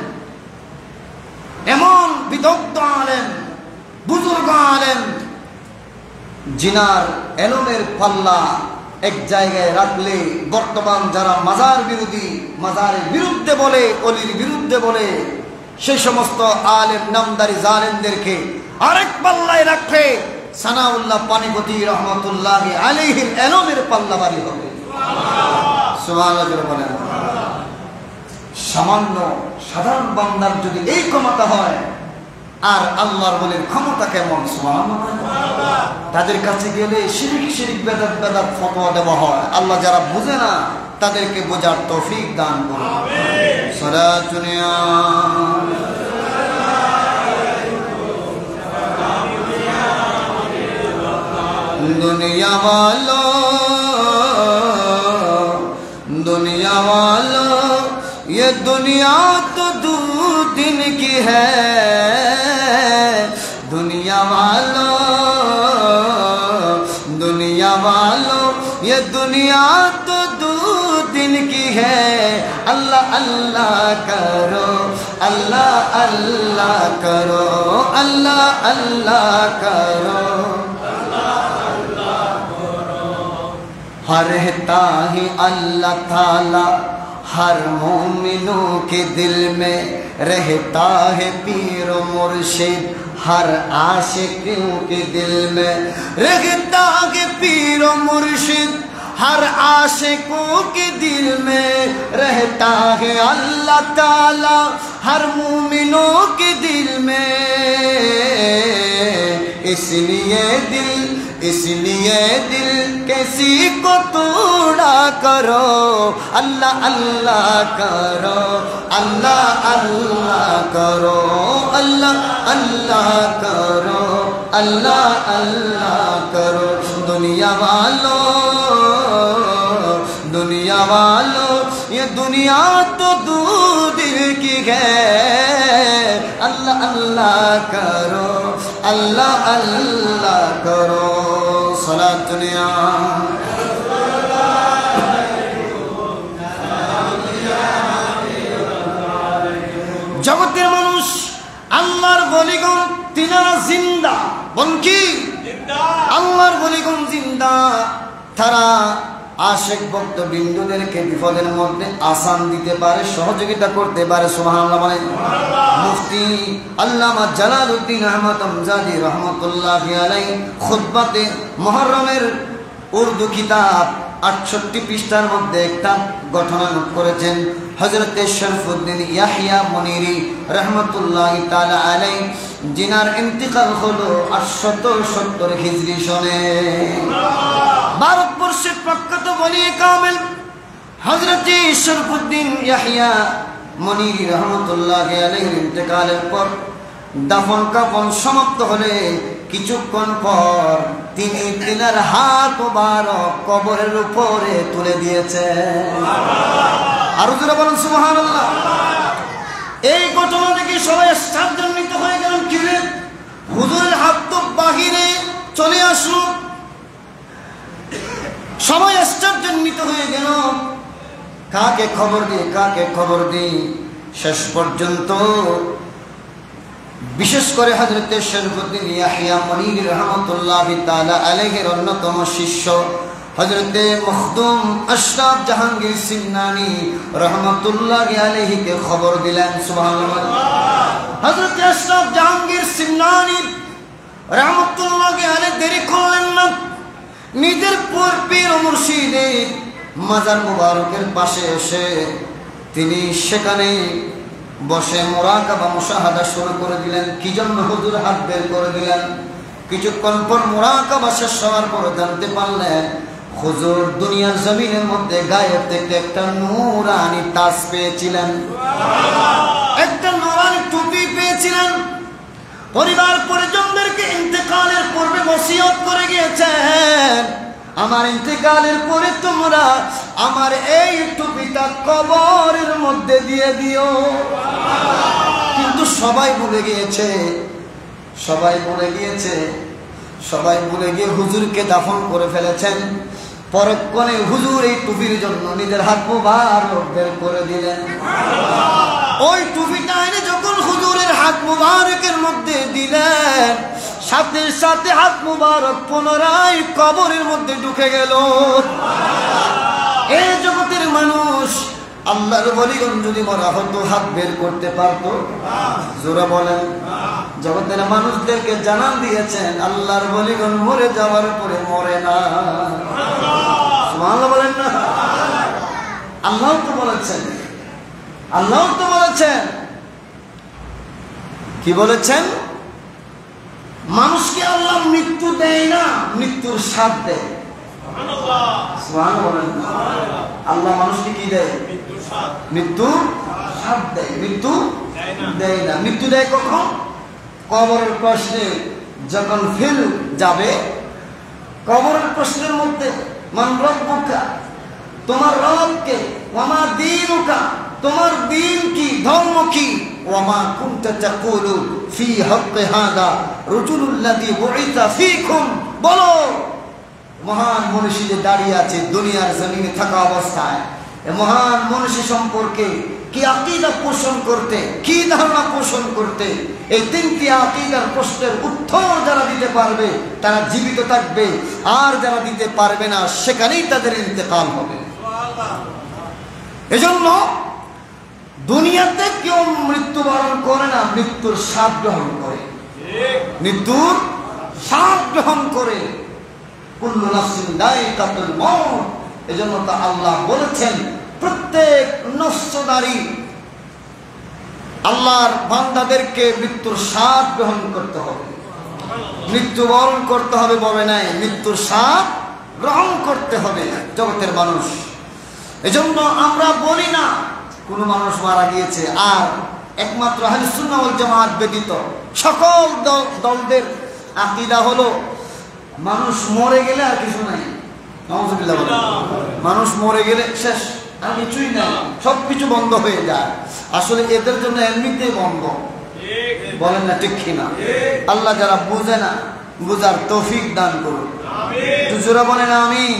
এমন বিদগ্ধ আলেম, বুজুর্গ আলেম, জিনার এলমের পাল্লা এক জায়গায় রাখলে বর্তমান যারা মাজার বিরোধী, মাজারের বিরুদ্ধে বলে, অলির বিরুদ্ধে বলে, সেই সমস্ত আলেম নামদারি জালেমদেরকে আরেক পাল্লায় রাখলে সানাউল্লাহ পানিপতি রহমতুল্লাহি আলাইহির এলমের পাল্লা বাড়ি হবে। সুবহানাল্লাহ বলেন। সামান্য সাধারণ বান্দার যদি এই ক্ষমতা হয়, আর আল্লাহর বলেন ক্ষমতা কেমন! সুবহানাল্লাহ। তাদের কাছে গেলে শিরিক শিরিক বেদাত বেদাত ফতোয়া দেওয়া হয়। আল্লাহ যারা বুঝে না তাদেরকে বোঝার তৌফিক দান করুন। আমিন। সালাতুন ইয়া दुनिया वालों, दुनिया वालों, ये दुनिया तो दो दिन की है, दुनिया वालों, दुनिया वालों, ये दुनिया तो दो दिन की है, अल्लाह अल्लाह करो, अल्लाह अल्लाह करो, अल्लाह अल्लाह करो, रहता है अल्लाह ताला हर मोमिनों के दिल में, रहता है पीर मुर्शिद हर आशिकों के दिल में, रहता है पीर मुर्शिद हर आशिकों के दिल में, रहता है अल्लाह ताला हर मोमिनों के दिल में, इसलिए दिल किसी को तोड़ा करो, अल्लाह अल्लाह करो, अल्लाह अल्लाह करो, अल्लाह अल्लाह करो, अल्लाह अल्लाह करो, दुनिया वालों, दुनिया वालों, ये दुनिया तो दो दिल की है, अल्लाह अल्लाह करो, अल्लाह अल्लाह करो, सलात दुनिया जगतेर मानुष आल्लाहर वलिगण तिनारा जिंदा, बोल की आल्लाहर वलिगण जिंदा, तारा आशिक भक्त बिंदुदेरके विपদের মধ্যে आसान দিতে পারে, সহযোগিতা করতে পারে। সুবহানাল্লাহ বলেন। মুফতি আল্লামা জালালউদ্দিন আহমদ আমজাদি রহমাতুল্লাহি আলাইহি খুতবাতে মুহররমের উর্দু কিতাব 68 পৃষ্ঠার মধ্যে একটা ঘটনা নোট করেছেন। হযরত শরফুদ্দিন ইয়াহিয়া মুনিরি রহমাতুল্লাহি তাআলা আলাইহি, জিনার ইন্তিকাল হলো 870 হিজরি সনে। ভারতবর্ষের প্রখ্যাত ওলি কামেল হযরত শরফুদ্দিন ইয়াহিয়া মনির রহমতুল্লাহি আলাইহির ইন্তেকালের পর দাফন কাফন সমাপ্ত হলে কিছুক্ষণ পর তিনি তিনার হাত মোবারক কবরের উপরে তুলে দিয়েছেন। আর জোরে বলুন সুবহানাল্লাহ। এই ঘটনা দেখে সবাই আশ্চর্যান্বিত হয়ে গেলেন, কি রে হুজুরের হাত তো বাহিরে চলে আসলো। সবাই আশ্চর্যান্বিত হয়ে গেল, কাকে খবর দিই কাকে খবর দিই। শেষ পর্যন্ত বিশেষ করে হযরত শরফুদ্দীন ইয়াহিয়া মনির রাহমাতুল্লাহি তাআলা আলাইহির অন্যতম শিষ্য হযরত মখদুম আশরাফ জাহাঙ্গীর সিন্নানী রাহমাতুল্লাহি আলাইহিকে খবর দিলেন। সুবহানাল্লাহ। হযরত আশরাফ জাহাঙ্গীর সিন্নানী রাহমাতুল্লাহি আলাইহি দেরি করলেন না, নিজের পীর ও মুর্শিদের মাজার মুবারকের পাশে এসে তিনি সেখানে বসে মুরাকাবা মুশাহাদা শুরু করে দিলেন। কি জন্য হুজুর হাত বের করে দিলেন? কিছুক্ষণ পর মুরাকাবা শেষ হওয়ার পর জানতে পারলেন হুজুর দুনিয়ার জমিনের মধ্যে গায়েব থেকে একটা নূরানি তাজ পেয়েছিলেন, একটা নূরানি টুপি পেয়েছিলেন। পরিবার পরিজনদেরকে ইন্তেকালের পূর্বে ওসিয়ত করে গিয়েছেন, আমার ইন্তেকালের পরে তোমরা আমার এই টুপিটা কবরের মধ্যে দিয়ে দিও। কিন্তু সবাই ভুলে গিয়েছে, সবাই ভুলে গিয়ে হুজুরকে দাফন করে ফেলেছেন। পরক্ষণে হুজুর এই টুপির জন্য নিজের হাত মুবারক বের করে দিলেন। ওই টুপিটা এনে যখন হুজুরের হাত মুবারকের মধ্যে দিলেন, সাথে সাথে হাত মুবারক পুনরায় কবরের মধ্যে ঢুকে গেল। এই জগতের মানুষ আল্লাহর ওলিগণ যদি মরা হতো হাত বের করতে পারতো? জোরে বলেন। জগতের মানুষদেরকে জানান দিয়েছেন আল্লাহর ওলিগণ মরে যাওয়ার পরে মরে না। সুবহানাল্লাহ বলেন না? আল্লাহ তো বলেছেন, আল্লাহ তো বলেছেন, কি বলেছেন? মানুষকে আল্লাহ মৃত্যু দেয় না, মৃত্যুর স্বাদ দেয়। সুবহানাল্লাহ বলেন। আল্লাহ মানুষকে কি দেয়? মৃত্যু স্বাদ দেয়, মৃত্যু দেয় না। মৃত্যু দেয় কখন? কবরের প্রশ্নে যখন ফেল যাবে, কবরের প্রশ্নের মধ্যে মান রব্বুকা, তোমার রবকে, ওয়ামা দীনুকা, তোমার দিন কি, ধর্ম কি, ওয়ামা কুনতা তাকুলু ফি হাক্কি হাদা রাজুলুল্লাযী বুইসা ফীকুম, বলো মহান মনীষী যে দাঁড়িয়ে আছে দুনিয়ার জমিনে থাকা অবস্থায়, এই মহান মনীষী সম্পর্কে কি আকীদা পোষণ করতে, কি ধারণা পোষণ করতে, এই তিনটি আকীদার প্রশ্নের উত্তর যারা দিতে পারবে তারা জীবিত থাকবে, আর যারা দিতে পারবে না সেখানেই তাদের ইন্তেকাল হবে। এজন্য দুনিয়াতে কেউ মৃত্যুবরণ করে না, মৃত্যুর স্বাদ গ্রহণ করে, মৃত্যুর স্বাদ গ্রহণ করে। কুল্লু নাফসিন যায়িকাতুল মউত। এজন্য তো আল্লাহ বলেছেন প্রত্যেক নফসদারি আল্লাহর বান্দাদেরকে মৃত্যুর স্বাদ গ্রহণ করতে হবে, মৃত্যুবরণ করতে হবে বলে নাই, মৃত্যুর স্বাদ গ্রহণ করতে হবে জগতের মানুষ। এজন্য আমরা বলি না কোন মানুষ মারা গিয়েছে, আর একমাত্র আহলে সুন্নাহ ওয়াল জামাত ব্যতীত সকল দলদের আকীদা হলো মানুষ মরে গেলে আর কিছু নাই। নাউযুবিল্লাহ বলেন। মানুষ মরে গেলে শেষ, আর কিছুই নাই, সবকিছু বন্ধ হয়ে যায়। আসলে এদের জন্য এমনিতেই বন্ধ, বলেন না ঠিক কিনা? আল্লাহ যারা বুঝে না বুঝার তৌফিক দান করুন। জোরে বলেন আমিন।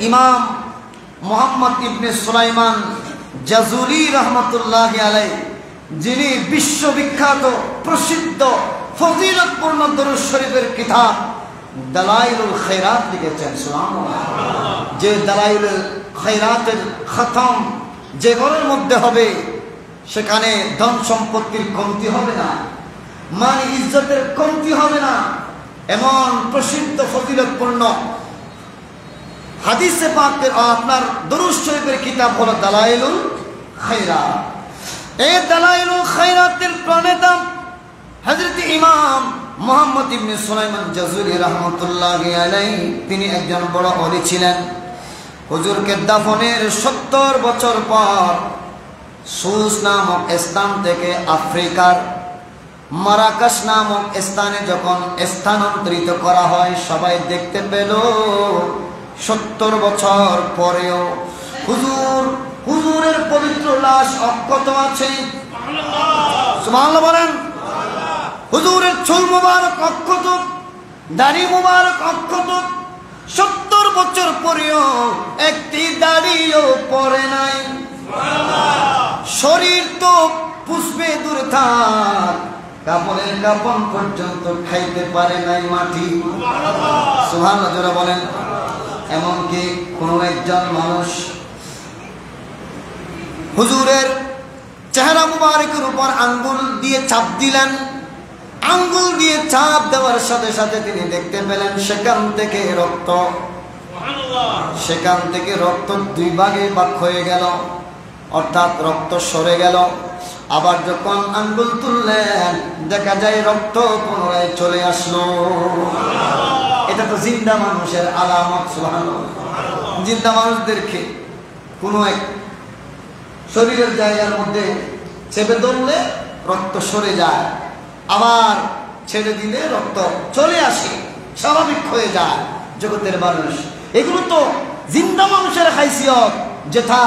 ইমাম মুহাম্মদ ইবনে সুলাইমান জাজুলি রহমতুল্লাহি আলাইহি, যিনি বিশ্ববিখ্যাত প্রসিদ্ধ ফজিলতপূর্ণ দরুদ শরীফের কিতাব দালাইলুল খায়রাত লিখেছেন। সুবহানাল্লাহ। যে দালাইলুল খায়রাতের খতম যে ঘরের মধ্যে হবে সেখানে ধন সম্পত্তির কমতি হবে না, মান ইজ্জতের কমতি হবে না, এমন প্রসিদ্ধ ফজিলতপূর্ণ হাদিসে পাকের আপনার দরুদ শরীফের কিতাব হলো দালাইলুল খায়রাত। এই দালাইলুল খায়রাতের প্রণেতা হযরত ইমাম মুহাম্মদ ইবনে সুলাইমান জাজুলি রাহমাতুল্লাহি আলাইহি, তিনি একজন বড় ওলি ছিলেন। হুজুরকে দাফনের 70 বছর পর সুস নামক স্থান থেকে আফ্রিকার মারাকাস নামক স্থানে যখন স্থানান্তরিত করা হয়, সবাই দেখতে পেল 70 বছর পরেও হুজুরের পবিত্র লাশ অক্ষত আছে। সুবহানাল্লাহ বলেন। হুজুরের চুল মুবারক অক্ষত, দাড়ি মুবারক অক্ষত, 70 বছর পরেও একটি দাড়িও পরে নাই। শরীর তো পুষ্পে দূরে থাক, কাপড়ের কাপন পর্যন্ত খাইতে পারে নাই মাটি। সুবহানাল্লাহ যারা বলেন। এমনকি কোন একজন মানুষ হুজুরের চেহারা মুবারকের উপর আঙ্গুল দিয়ে চাপ দিলেন। আঙ্গুল দিয়ে চাপ দেওয়ার সাথে সাথে তিনি দেখতে পেলেন সেখান থেকে রক্ত 2 ভাগে ভাগ হয়ে গেল, অর্থাৎ রক্ত সরে গেল। আবার যখন আঙ্গুল তুললেন দেখা যায় রক্ত পুনরায় চলে আসলো। এটা তো জিন্দা মানুষের আলামত। সুবহানাল্লাহ। জিন্দা মানুষদেরকে কোনো এক শরীরের জায়গার মধ্যে চেপে ধরলে রক্ত সরে যায়, আবার ছেড়ে দিলে রক্ত চলে আসে, স্বাভাবিক হয়ে যায় জগতের মানুষ। এগুলো তো জিন্দা মানুষের হাইসিয়ত, যেটা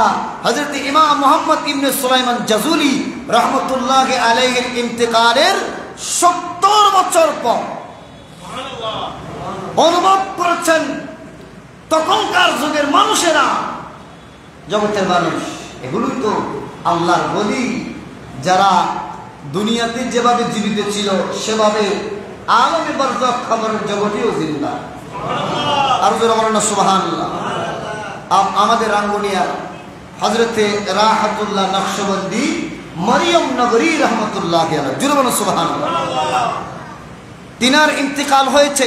হযরত ইমাম মুহাম্মদ ইবনে সুলাইমান জাজুলি রাহমাতুল্লাহি আলাইহির ইন্তেকালের 70 বছর পর অনুভব করেছেন তখনকার যুগের মানুষেরা, জগতের মানুষ। এগুলোই তো আল্লাহর ওলি, যারা দুনিয়াতে যেভাবে জীবিত ছিল সেভাবে আলমে বারজাখ খবরের জগতেও জিন্দা। আর যারা বলেন না সুবহানাল্লাহ। আমাদের রাঙ্গুনিয়ার হযরতে রাহাতুল্লাহ নকশবন্দি মরিয়ম নগরী রহমতুল্লাহ আলাইহি, জুড়ে বলেন সুবহানাল্লাহ। তিনার ইন্তেকাল হয়েছে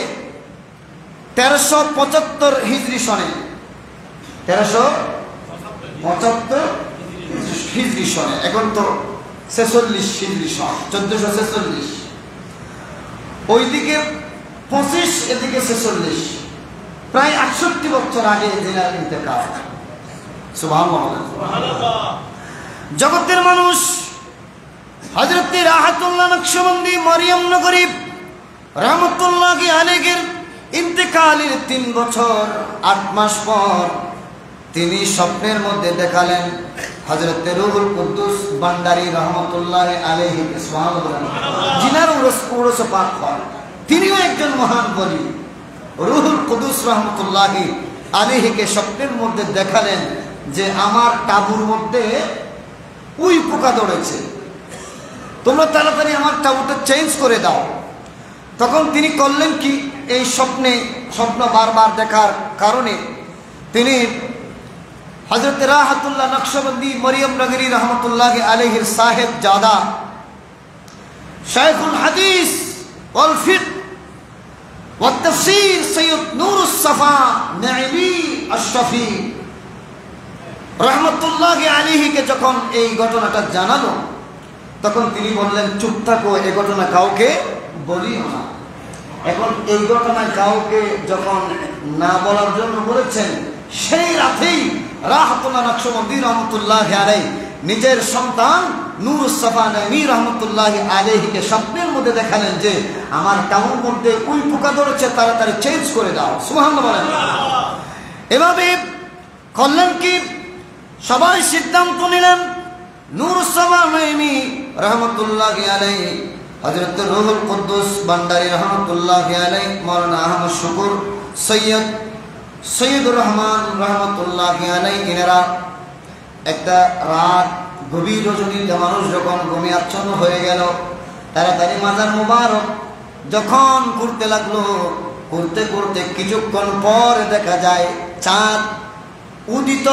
1375 হিজরি সনে। 1375 হিজরি সনে। এখন তো 46 হিজরি সন, 1446। ওইদিকে 25, এদিকে 46, প্রায় 68 বছর আগে জিনার ইন্তেকাল। সুবহানাল্লাহ। জগতের মানুষ হযরত রাহাতুল্লাহ নকশবন্দি মরিয়ম নগরী রহমতুল্লাহি আলাইহির ইন্তেকালের 3 বছর 8 মাস পর তিনি স্বপ্নের মধ্যে দেখালেন হযরত রুহুল কুদ্দুস ভান্ডারী রহমতুল্লাহি আলাইহি। সুবহানাল্লাহ। জিনার উরস পাক হয়, তিনিও একজন মহান বলি। রুহুল কুদ্দুস রহমতুল্লাহি আলাইহিকে স্বপ্নের মধ্যে দেখালেন যে আমার তাঁবুর মধ্যে উই পোকা ধরেছে, তোমরা তাড়াতাড়ি আমার তাঁবুটা চেঞ্জ করে দাও। তখন তিনি করলেন কি, এই স্বপ্ন বারবার দেখার কারণে তিনি হযরত রাহাতুল্লাহ নকশবন্দি মরিয়ম নগরী রহমতুল্লাহি আলাইহির সাহেব জাদা শাইখুল হাদিস ওয়াল ফিকহ ওয়াত তাফসীর সৈয়দ নূরুস সাফা নাইমি আশ-শফি রহমতুল্লাহি আলাইহিকে যখন এই ঘটনাটা জানালো, তখন তিনি বললেন চুপ থাকো, এই ঘটনা কাউকে বলিও না। এখন এই ঘটনা কাউকে যখন না বলার জন্য বলেছেন, সেই রাতেই রাহাতুল্লাহ নকশবন্দি রহমতুল্লাহি আলাইহি নিজের সন্তান নূরুস সাফা নাইমি রহমতুল্লাহি আলাইহিকে স্বপ্নের মধ্যে দেখালেন যে আমার তাঁবুর মধ্যে উই পোকা ধরেছে, তাড়াতাড়ি চেঞ্জ করে দাও। সুবহানাল্লাহ বলেন। এভাবে করলেন কি, সবাই সিদ্ধান্ত নিলেন নূরুস সাফা নাইমি রহমতুল্লাহি আলাইহি, হযরত রুহুল কুদ্দুস ভান্ডারী রহমতুল্লাহি আলাইহি, মাওলানা আহমদ শুকুর, সৈয়দুর রহমান রহমতুল্লাহি আলাইহি, এনারা একটা রাত গভীর রজনীতে মানুষ যখন ঘুমে আচ্ছন্ন হয়ে গেল, তাড়াতাড়ি মাজার মুবারক যখন ঘুরতে লাগলো, ঘুরতে ঘুরতে কিছুক্ষণ পর দেখা যায় চাঁদ উদিত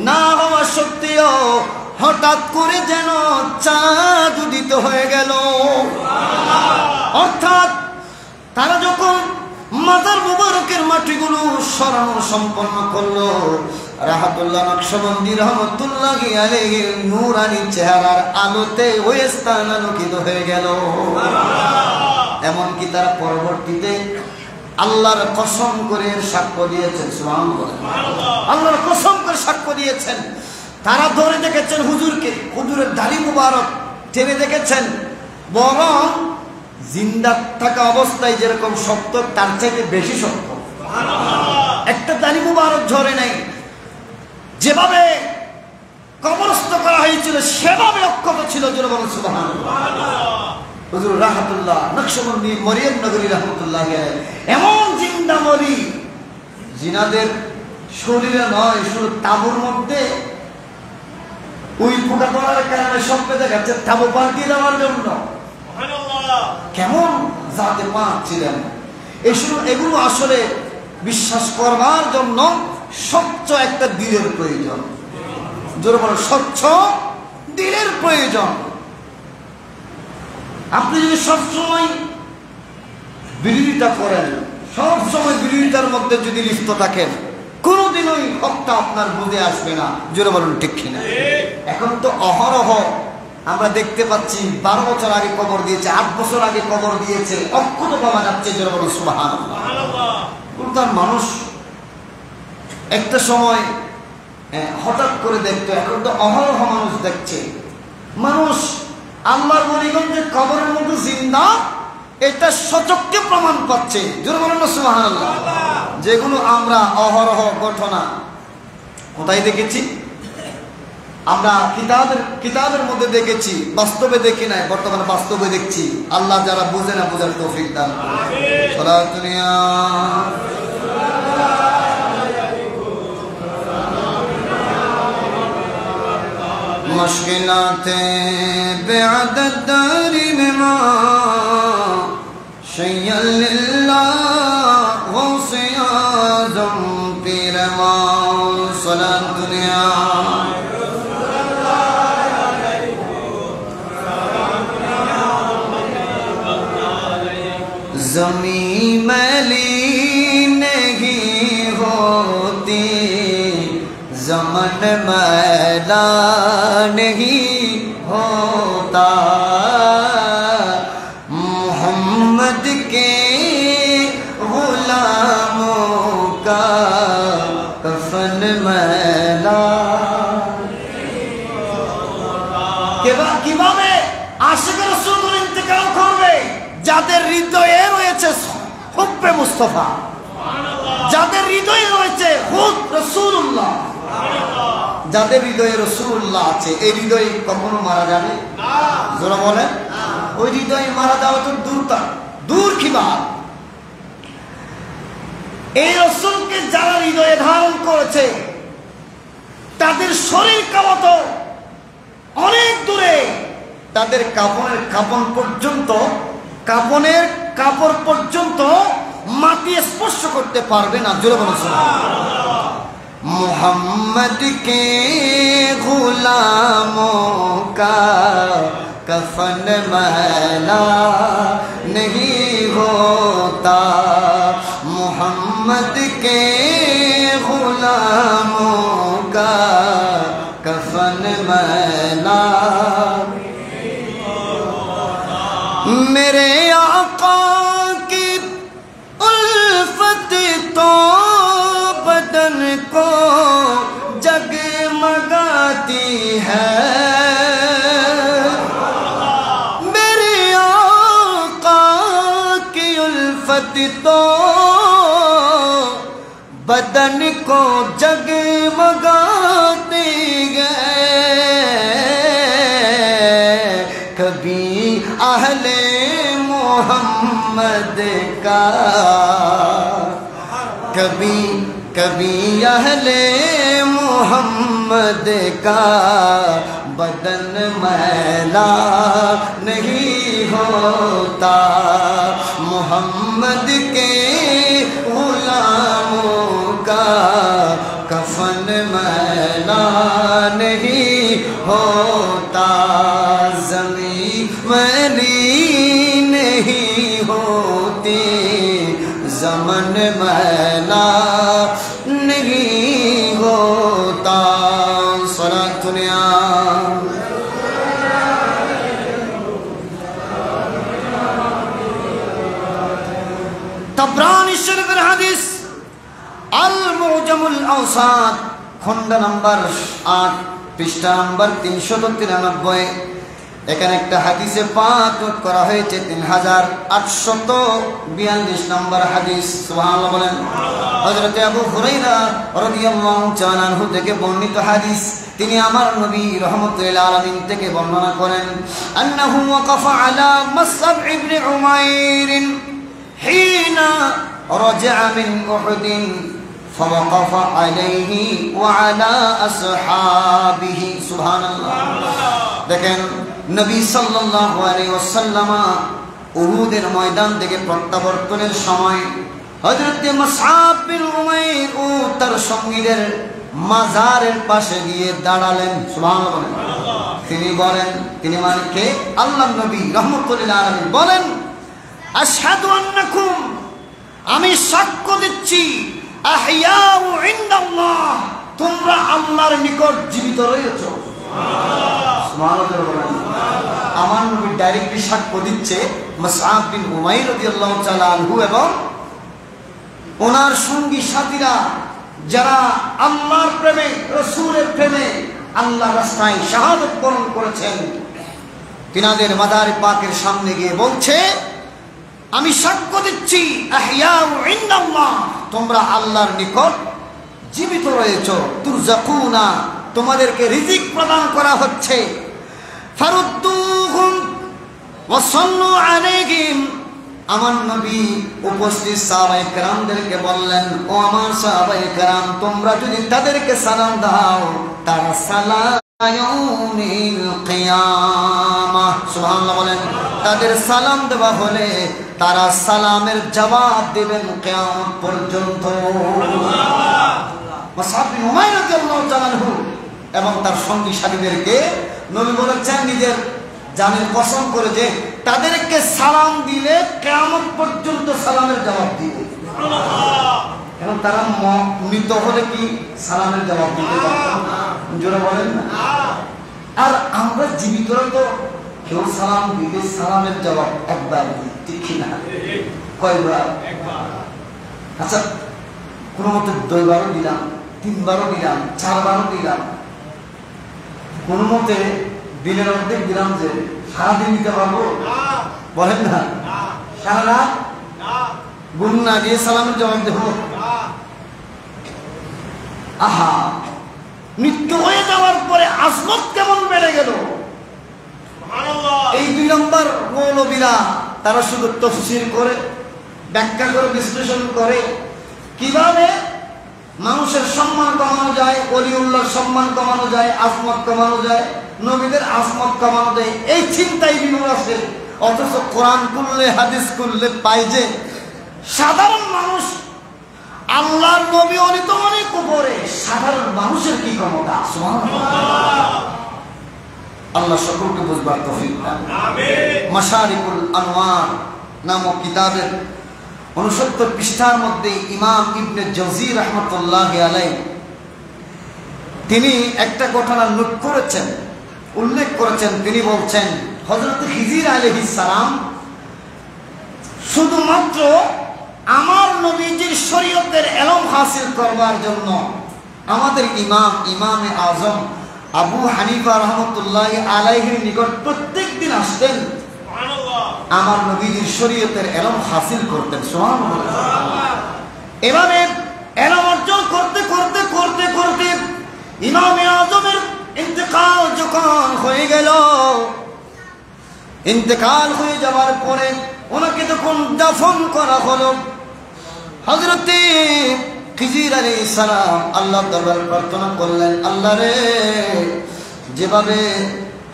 না হওয়া সত্ত্বেও হঠাৎ করে যেন চাঁদ উদিত হয়ে গেল। অর্থাৎ তারা যখন মাজার মুবারকের মাটিগুলো সরানো সম্পন্ন করলো, রাহাতুল্লাহ নকশবন্দি রহমতুল্লাহি আলাইহির নূরানি চেহারার আলোতে ওই স্থান আলোকিত হয়ে গেল। এমনকি তারা পরবর্তীতে আল্লাহর কসম করে সাক্ষ্য দিয়েছেন। সুবহানাল্লাহ। আল্লাহর কসম করে সাক্ষ্য দিয়েছেন তারা ধরে দেখেছেন হুজুরকে, হুজুরের দাড়ি মুবারক টেনে দেখেছেন, বরং জিন্দা থাকা অবস্থায় যেরকম শক্ত তার চাইতে বেশি শক্ত। একটা দাড়ি মুবারক ঝরে নাই, যেভাবে কবরস্থ করা হয়েছিল সেভাবে অক্ষত ছিল। জোরে বলুন সুবহানাল্লাহ। হুজুর রাহমাতুল্লাহ নকশবন্দি মরিয়ম নগরী রাহমাতুল্লাহ এমন জিন্দা মরি, জিনাদের শরীরে নয়, শুধু তাবুর মধ্যে ওই পোকা পড়ার কারণে সব পেতে গেছে তাবু পাল্টিয়ে দেওয়ার জন্য। কেমন জাতে পাক ছিলেন। এগুলো আসলে বিশ্বাস করবার জন্য স্বচ্ছ একটা দিলের প্রয়োজন। জোরে বলো, স্বচ্ছ দিলের প্রয়োজন। আপনি যদি সবসময় বিরোধিতা করেন, সবসময় বিরোধিতার মধ্যে যদি লিপ্ত থাকেন, কোনোদিনই হকটা আপনার বুঝে আসবে না। জোরে বলুন ঠিক কিনা? এখন তো অহরহ আমরা দেখতে পাচ্ছি 12 বছর আগে কবর দিয়েছে, 8 বছর আগে কবর দিয়েছে, অক্ষত পাওয়া যাচ্ছে। জোরে বলুন সুবহানাল্লাহ। তার মানুষ একটা সময় হঠাৎ করে দেখতো, এখন তো অহরহ মানুষ দেখছে। মানুষ আল্লাহর বলিগঞ্জের কবরের মধ্যে জিন্দা, এটা সচক্ষে প্রমাণ পাচ্ছে। জোরে বলুন সুবহানাল্লাহ। যেগুলো আমরা অহরহ ঘটনা কোথায় দেখেছি? আমরা কিতাবের মধ্যে দেখেছি, বাস্তবে দেখি নাই, বর্তমানে বাস্তবে দেখছি। আল্লাহ যারা বুঝে না বুঝার তৌফিক দান করুন। مشکلاتیں بعدد داری میں ماں شیئا للہ غوث اعظم پیر ماں صلاة دنیا زمین میلی نہیں ہوتی زمن میلا نہیں ہوتا محمد کے غلاموں کا کفن میلا কিভাবে আশিক রাসূল ইন্তেকাল করবে? যাদের হৃদয়ে রয়েছে হুব্বে মুস্তাফা, যাদের হৃদয়ে রয়েছে খুদ রাসূলুল্লাহ, যাদের হৃদয়ে রাসূলুল্লাহ আছে, এই হৃদয় কখনো মারা যাবে না। যারা বলে ওই হৃদয়ে মারা যাওয়া তো দূর কি বাত। এই রাসূলকে যারা হৃদয়ে ধারণ করেছে তাদের শরীর কাবত অনেক দূরে, তাদের কাপড়ের কাপড় পর্যন্ত মাটি স্পর্শ করতে পারবে না। জোরে বলুন সুবহানাল্লাহ। محمد کے غلاموں کا کفن میلا نہیں ہوتا محمد کے غلاموں کا کفن میلا میرے آقا کی الفت تو بدن کو جگمگاتی ہے میرے آقا کی الفت تو بدن کو جگمگاتی ہے کبھی اہل محمد کا کبھی اہل محمد کا بدن میلا نہیں ہوتا محمد کے غلاموں کا کفن میلا نہیں ہوتا زمین میلی نہیں ہوتی زمن میلا نہیں ہوتا صلاة دنیا طبرانی শরীফের হাদিস আল মুজামুল আওসাত খণ্ড নম্বর 8 পৃষ্ঠা নাম্বার 393। এখানে একটা হাদিসে পাক করা হয়েছে 3842 নম্বর হাদিস। সুবহানাল্লাহ বলেন। হযরত আবু হুরায়রা রাদিয়াল্লাহু তাআলা আনহু থেকে বর্ণিত হাদিস, তিনি আমার নবী রাহমাতুল আলামিন থেকে বর্ণনা করেন, আন্নাহু ওয়াকাফা আলা মুসআব ইবনে উমাইর হিনা রাজা মিন উহুদ فوقف عليه وعلى أصحابه। সুবহানাল্লাহ। দেখেন নবী সাল্লাল্লাহু আলাইহি ওয়াসাল্লাম উহুদের ময়দান থেকে প্রত্যাবর্তনের সময় হযরত মুসআব বিন উমাইর ও তার সঙ্গীদের মাজারের পাশে গিয়ে দাঁড়ালেন। সুবহানাল্লাহ। তিনি বলেন, তিনি মানে কে? আল্লাহর নবী রাহমাতুল আলামিন বলেন, আশহাদু আন্নাকুম, আমি সাক্ষ্য দিচ্ছি, আহইয়াউ ইনদাল্লাহ, তোমরা আল্লাহর নিকট জীবিত রয়েছো। সুবহানাল্লাহ। আমার নবী ডাইরেক্টলি সাক্ষ্য দিচ্ছে মুসআব বিন উমাইর রাদিয়াল্লাহু তাআলা আনহু এবং ওনার সঙ্গী সাথীরা যারা আল্লাহর প্রেমে, রাসূলের প্রেমে আল্লাহর রাস্তায় শাহাদাত বরণ করেছেন, তিনাদের মাজার পাকের সামনে গিয়ে বলছে, আমি সাক্ষ্য দিচ্ছি, আহইয়াউ ইনদাল্লাহ, তোমরা আল্লাহর নিকট জীবিত রয়েছো। তুরজাকুনা, তোমাদেরকে রিজিক প্রদান করা হচ্ছে। ফারুদ্দুহুম ওয়া সাল্লু আলাইহিম, আমার নবী উপস্থিত সাহাবায়ে কেরামদেরকে বললেন, ও আমার সাহাবায়ে কেরাম, তোমরা যদি তাদেরকে সালাম দাও, তারা সালাম ইয়াউমিল কিয়ামাহ। সুবহানাল্লাহ বলেন। তাদের সালাম দেওয়া হলে তারা সালামের জবাব দেবেন কিয়ামত পর্যন্ত। মুসআব বিন উমাইর রাদিয়াল্লাহু তাআলা আনহু এবং তার সঙ্গী সাথীদেরকে নবী বলেছেন নিজের জানের কসম করে যে তাদেরকে সালাম দিলে কিয়ামত পর্যন্ত সালামের জবাব দিবে। এবং তারা মৃত হলে কি সালামের জবাব দিতে পারত না? জোরে বলেন না। আর আমরা জীবিতরা তো কেউ সালাম দিলে সালামের জবাব একবার দিই, ঠিক না? কয়বার? আচ্ছা, কোনো মতে 2 বারও দিলাম, 3 বারও দিলাম, 4 বারও দিলাম, কোন মতে দিনের অর্ধেক দিলাম, যে সারাদিন দিতে পারবো? বলেন না। সারা রাত গুণ না দিয়ে সালামের জবাব দেব? আহা, মৃত্যু হয়ে যাওয়ার পরে আজমত কেমন বেড়ে গেল। এই 2 নম্বর মৌলবীরা তারা শুধু তাফসীর করে, ব্যাখ্যা করে, বিশ্লেষণ করে কিভাবে মানুষের সম্মান কমানো যায়, ওলিউল্লাহর সম্মান কমানো যায়, আজমত কমানো যায়, নবীদের আজমত কমানো যায়, এই চিন্তাই বিমূঢ় আছে। অথচ কোরআন খুললে, হাদিস খুললে পাই যে সাধারণ মানুষ, আল্লাহর নবী উনি তো অনেক উপরে, সাধারণ মানুষের কি ক্ষমতা। সুবহানাল্লাহ। আল্লাহ সকলকে বুঝবার তৌফিক দান। আমিন। মাশারিকুল আনওয়ার নামক কিতাবের 69 পৃষ্ঠার মধ্যে ইমাম ইবনে জাওজি রাহমাতুল্লাহি আলাইহি তিনি একটা ঘটনা নোট করেছেন, উল্লেখ করেছেন। তিনি বলছেন, হযরত খিজির আলাইহিস সালাম শুধুমাত্র আমার নবীজির শরীয়তের ইলম হাসিল করবার জন্য আমাদের ইমামে আজম আবু হানিফা রাহমাতুল্লাহি আলাইহির নিকট প্রত্যেকদিন আসতেন, আমার নবীজির শরীয়তের ইলম হাসিল করতেন। সুবহানাল্লাহ। এভাবে ইলম অর্জন করতে করতে করতে করতে ইমামে আজমের ইন্তেকাল যখন হয়ে গেল, ইন্তেকাল হয়ে যাওয়ার পরে ওনাকে যখন দাফন করা হলো, হযরত খিজির আলাইহিস সালাম আল্লাহর দরবারে প্রার্থনা করলেন, আল্লাহ রে, যেভাবে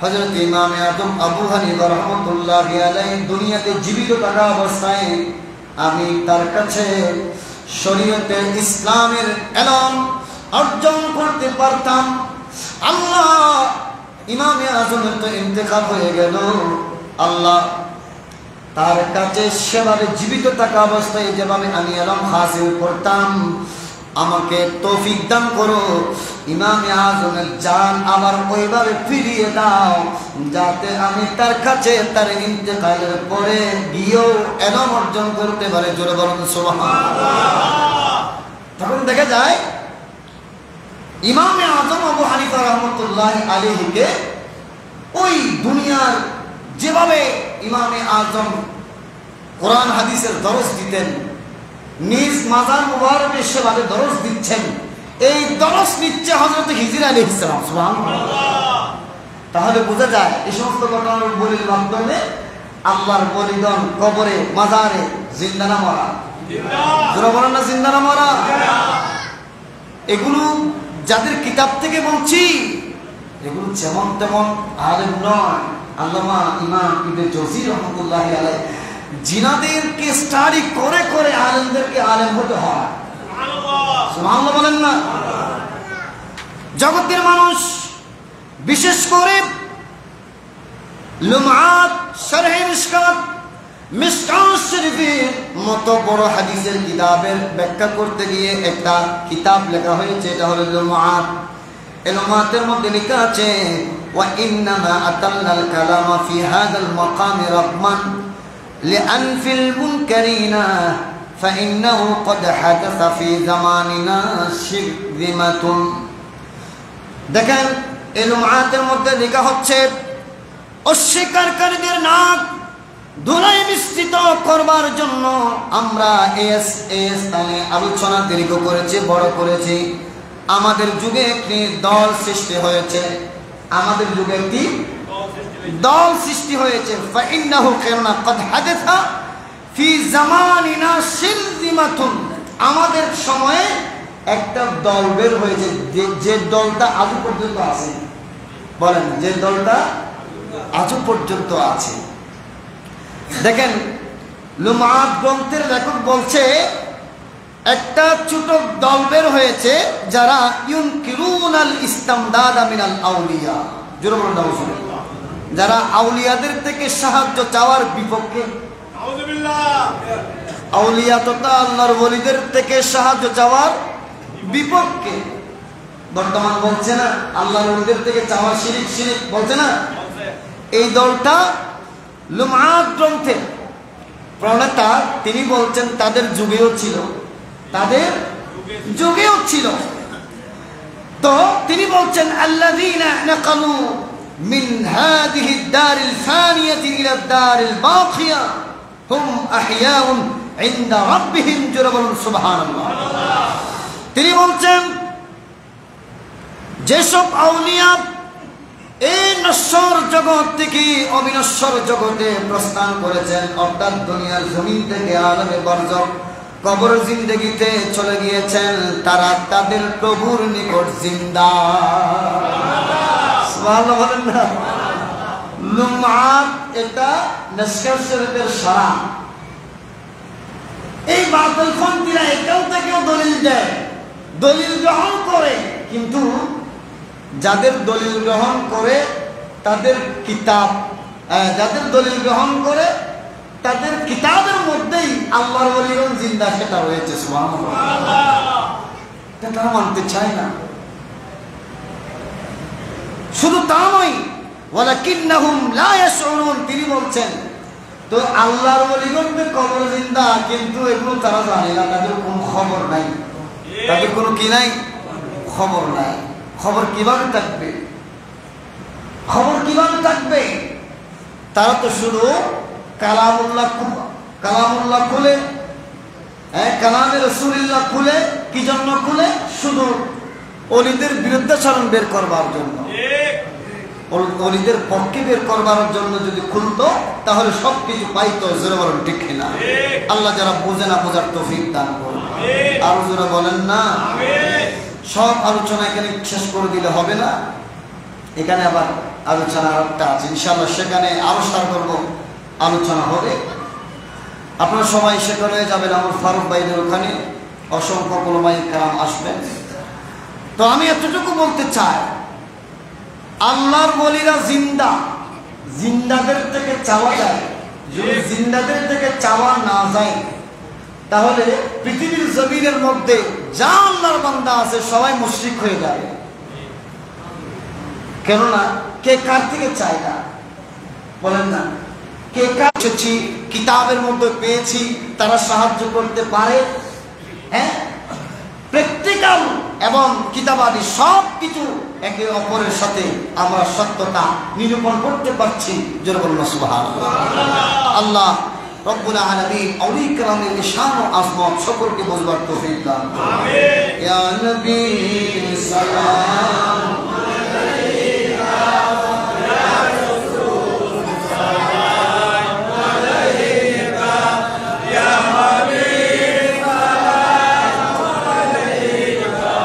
হযরত ইমামে আজম আবু হানিফা রাহমাতুল্লাহি আলাইহি দুনিয়াতে জীবিত থাকা অবস্থায় আমি তার কাছে শরীয়তে ইসলামের ইলম অর্জন করতে পারতাম, আল্লাহ ইমামে আজমের তো ইন্তেকাল হয়ে গেল, আল্লাহ তার কাছে সেভাবে জীবিত থাকা অবস্থায় যেভাবে আমি ইলম হাসিল করতাম, আমাকে তৌফিক দান করো, ইমামে আজমের জান আবার ওইভাবে ফিরিয়ে দাও, যাতে আমি তার কাছে তার ইন্তেকালের পরে গিয়েও ইলম অর্জন করতে পারে। জোরে বলুন সুবহানাল্লাহ। তখন দেখা যায় ইমামে আজম আবু হানিফা রহমতুল্লাহ আলাইহিকে ওই দুনিয়ার যেভাবে ইমামে আজম কোরআন হাদিসের দরস দিতেন, নিজ মাজার মুবারকে সেভাবে দরস দিচ্ছেন, এই দরস নিচ্ছে হযরত খিজির আলাইহিস সালাম। সুবহানাল্লাহ। তাহলে বোঝা যায় এই সমস্ত ঘটনার বলির মাধ্যমে আল্লাহর বলিদান কবরে মাজারে জিন্দা না মরা? যারা বলেন না জিন্দা না মরা? এগুলো যাদের কিতাব থেকে বলছি, এগুলো যেমন তেমন আলেম নয়। আল্লামা ইমাম ইবনে জৌজি রহমাতুল্লাহি আলাইহি জিনাদেরকে স্টাডি করে করে আলেমদেরকে আলেম হতে হয়। সুবহানাল্লাহ বলেন না? জগতের মানুষ বিশেষ করে লুমআত শরহ মিশকাত শরীফের মতো বড় হাদিসের কিতাবের ব্যাখ্যা করতে গিয়ে একটা কিতাব লেখা হয়েছে, এটা হলো লুমআত। এই লুমআতের মধ্যে লেখা আছে ওয়া ইন্নামা আতাল্লাল কালামা ফি হাযাল মাকামি রাহমান লিআনফিল মুনকারিনা ফাইন্নাহু ক্বাদ হাদাসা ফি জামানিনা শিরযিমাতুন। দেখেন এই লুমআতের মধ্যে লেখা হচ্ছে অস্বীকারীদের নাক ধুলাই মিশ্রিত করবার জন্য আমরা এই স্থানে আলোচনা দীর্ঘ করেছি, বড় করেছি। আমাদের যুগে একটি দল সৃষ্টি হয়েছে, আমাদের যুগে একটি দল সৃষ্টি হয়েছে। ফাইন্নাহু কানা ক্বাদ হাদাসা ফি জামানিনা শিরযিমাতুন। আমাদের সময়ে একটা দল বের হয়েছে, যে দলটা আজ পর্যন্ত আছে। বলেন, যে দলটা আজ পর্যন্ত আছে। দেখেন লুমআত গ্রন্থের লেখক বলছে একটা ছোট দল বের হয়েছে যারা ইউনকিরুনাল ইস্তিমদাদ মিনাল আউলিয়া। জোরে বলুন না? যারা আউলিয়াদের থেকে সাহায্য চাওয়ার বিপক্ষে। আউযুবিল্লাহ। আউলিয়া তথা আল্লাহর ওলিদের থেকে সাহায্য চাওয়ার বিপক্ষে। বর্তমান বলছে না আল্লাহর ওলিদের থেকে চাওয়া শিরিক, শিরিক বলছে না? এই দলটা লুমআত গ্রন্থের প্রণেতা তিনি বলছেন তাদের যুগেও ছিল, তাদের যুগেও ছিল। তো তিনি বলছেন আল্লাযীনা নাকালু মিন হাযিহি দারিল ফানিয়াতি ইলা দারিল বাকিয়া হুম আহইয়াউন ইনদা রাব্বিহিম। জোরে বলুন সুবহানাল্লাহ। তিনি বলছেন যেসব আউলিয়া এই নশ্বর জগৎ থেকে অবিনশ্বর জগতে প্রস্থান করেছেন, অর্থাৎ দুনিয়ার জমিন থেকে আলমে বরজখ কবর জিন্দেগিতে চলে গিয়েছেন, তারা তাদের প্রভুর নিকট জিন্দা। সুবহানাল্লাহ বলেন না? লুমআত এটা মিশকাত শরীফের সারা। এই বাতিলপন্থীরা এটাও থেকেও দলিল দেয়, দলিল গ্রহণ করে, কিন্তু যাদের দলিল গ্রহণ করে তাদের কিতাব, যাদের দলিল গ্রহণ করে তাদের কিতাবের মধ্যেই আল্লাহর ওলিগণ জিন্দা সেটা রয়েছে। সুবহানাল্লাহ। তারা মানতে চায় না। শুধু তা নয়, ওয়ালাকিন্নাহুম লা ইয়াশউরুন। তিনি বলছেন তো আল্লাহর ওলিগণ কবর জিন্দা, কিন্তু এগুলো তারা জানে না, তাদের কোনো খবর নাই, তাদের কোনো কি নাই, খবর নাই। খবর কিভাবে থাকবে? খবর কিভাবে থাকবে? তারা তো শুধু কালামুল্লাহ খুলে, কালামে রাসূলুল্লাহ খুলে, কি জন্য খুলে? শুধু ওলিদের বিরুদ্ধাচরণ বের করবার জন্য, ওলিদের পক্ষে বের করবার জন্য যদি খুলতো তাহলে সবকিছু পাইতো। জোরে বলেন ঠিক কিনা? আল্লাহ যারা বোঝে না বোঝার তৌফিক দান করুন। আরো জোরে বলেন না? সব আলোচনা এখানে শেষ করে দিলে হবে না, এখানে আবার আলোচনা আরেকটা আছে ইনশাআল্লাহ, সেখানে আরো সার করব, আলোচনা হবে। আপনারা সবাই সেখানে যাবেন, আমার ফারুক ভাইদের ওখানে অসংখ্য উলামায়ে কেরাম আসবেন। তো আমি এতটুকু বলতে চাই, আল্লাহর ওলিরা জিন্দা, জিন্দাদের থেকে চাওয়া যায়। যদি জিন্দাদের থেকে চাওয়া না যায় তাহলে পৃথিবীর জমিনের মধ্যে যা আল্লাহর বান্দা আছে সবাই মুশরিক হয়ে যাবে। কেননা কে কার থেকে চায় না? বলেন না, কে কার কিতাবের মধ্যে পেয়েছি তারা সাহায্য করতে পারে। হ্যাঁ, প্র্যাকটিক্যাল এবং কিতাবাদি সব কিছু একে অপরের সাথে আমরা সত্যতা নিরূপণ করতে পারছি। জোরে বলুন সুবহানাল্লাহ। আল্লাহ রব্বুল আলামিন আউলিয়া কেরামের শান ও আজমত সকলকে বুঝবার তৌফিক দান করুন। আমিন। ইয়া নবী সালাম আলাইকা ইয়া রাসূল সালাম আলাইকা ইয়া হাবিব সালাম আলাইকা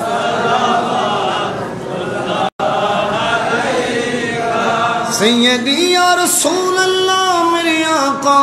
সালাম আলাইকা সাইয়্যিদি ইয়া রাসূলুল্লাহ মেরে আকা